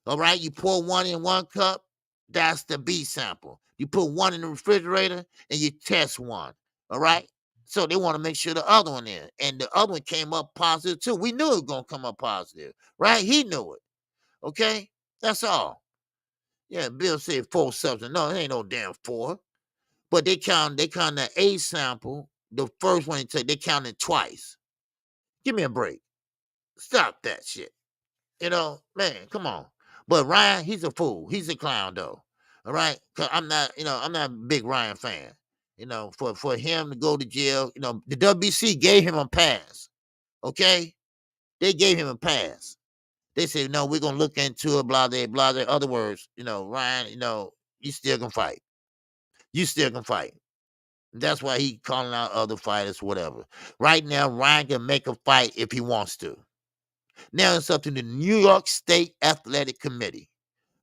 All right, you pour 1 in 1 cup, that's the B sample. You put 1 in the refrigerator and you test 1. All right, so they want to make sure the other one in, and the other one came up positive too. We knew it was gonna come up positive, right? He knew it. Okay, that's all. Yeah, Bill said 4 substance. No, it ain't no damn 4. But they count the A sample, the first one they counted twice. Give me a break. Stop that shit. You know, man, come on. But Ryan, he's a fool. He's a clown, though. All right, because I'm not a big Ryan fan. You know, for him to go to jail, the WBC gave him a pass. Okay, they gave him a pass. They said, no, we're gonna look into it, blah blah blah. In other words, Ryan, you still can fight. You still can fight. That's why he calling out other fighters, whatever. Right now, Ryan can make a fight if he wants to. Now it's up to the New York State Athletic Committee.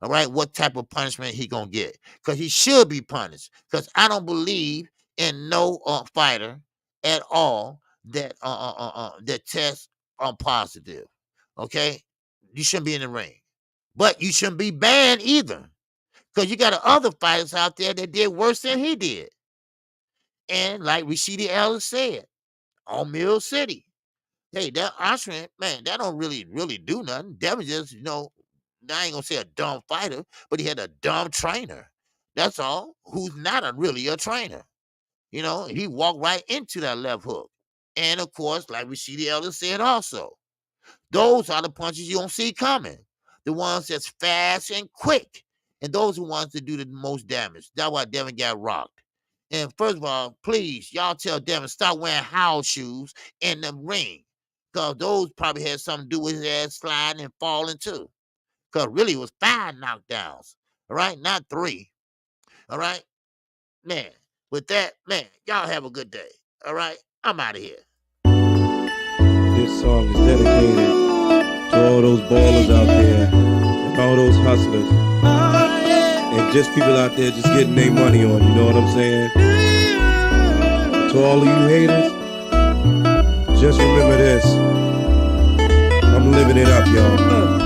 All right, what type of punishment he gonna get? Because he should be punished. Because I don't believe in no fighter at all that that tests are positive. Okay, you shouldn't be in the ring, but you shouldn't be banned either. Because you got other fighters out there that did worse than he did. And like Rashidi Ellis said, on Mill City, hey, that Austrian, man, that don't really do nothing. That was just, I ain't gonna say a dumb fighter, but he had a dumb trainer. That's all. Who's not really a trainer. He walked right into that left hook. And of course, like Rashidi Ellis said also, those are the punches you don't see coming. The ones that's fast and quick. And those are the ones that do the most damage. That's why Devin got rocked. And first of all, please, y'all tell Devin, stop wearing house shoes in the ring. Because those probably had something to do with his ass sliding and falling too. Because really it was 5 knockdowns. All right, not 3. All right, man. With that, man, y'all have a good day. All right, I'm out of here. This song is dedicated to all those ballers out there and all those hustlers hustlers and just people out there just getting their money on, you know what I'm saying? To all of you haters, just remember this. I'm living it up, y'all.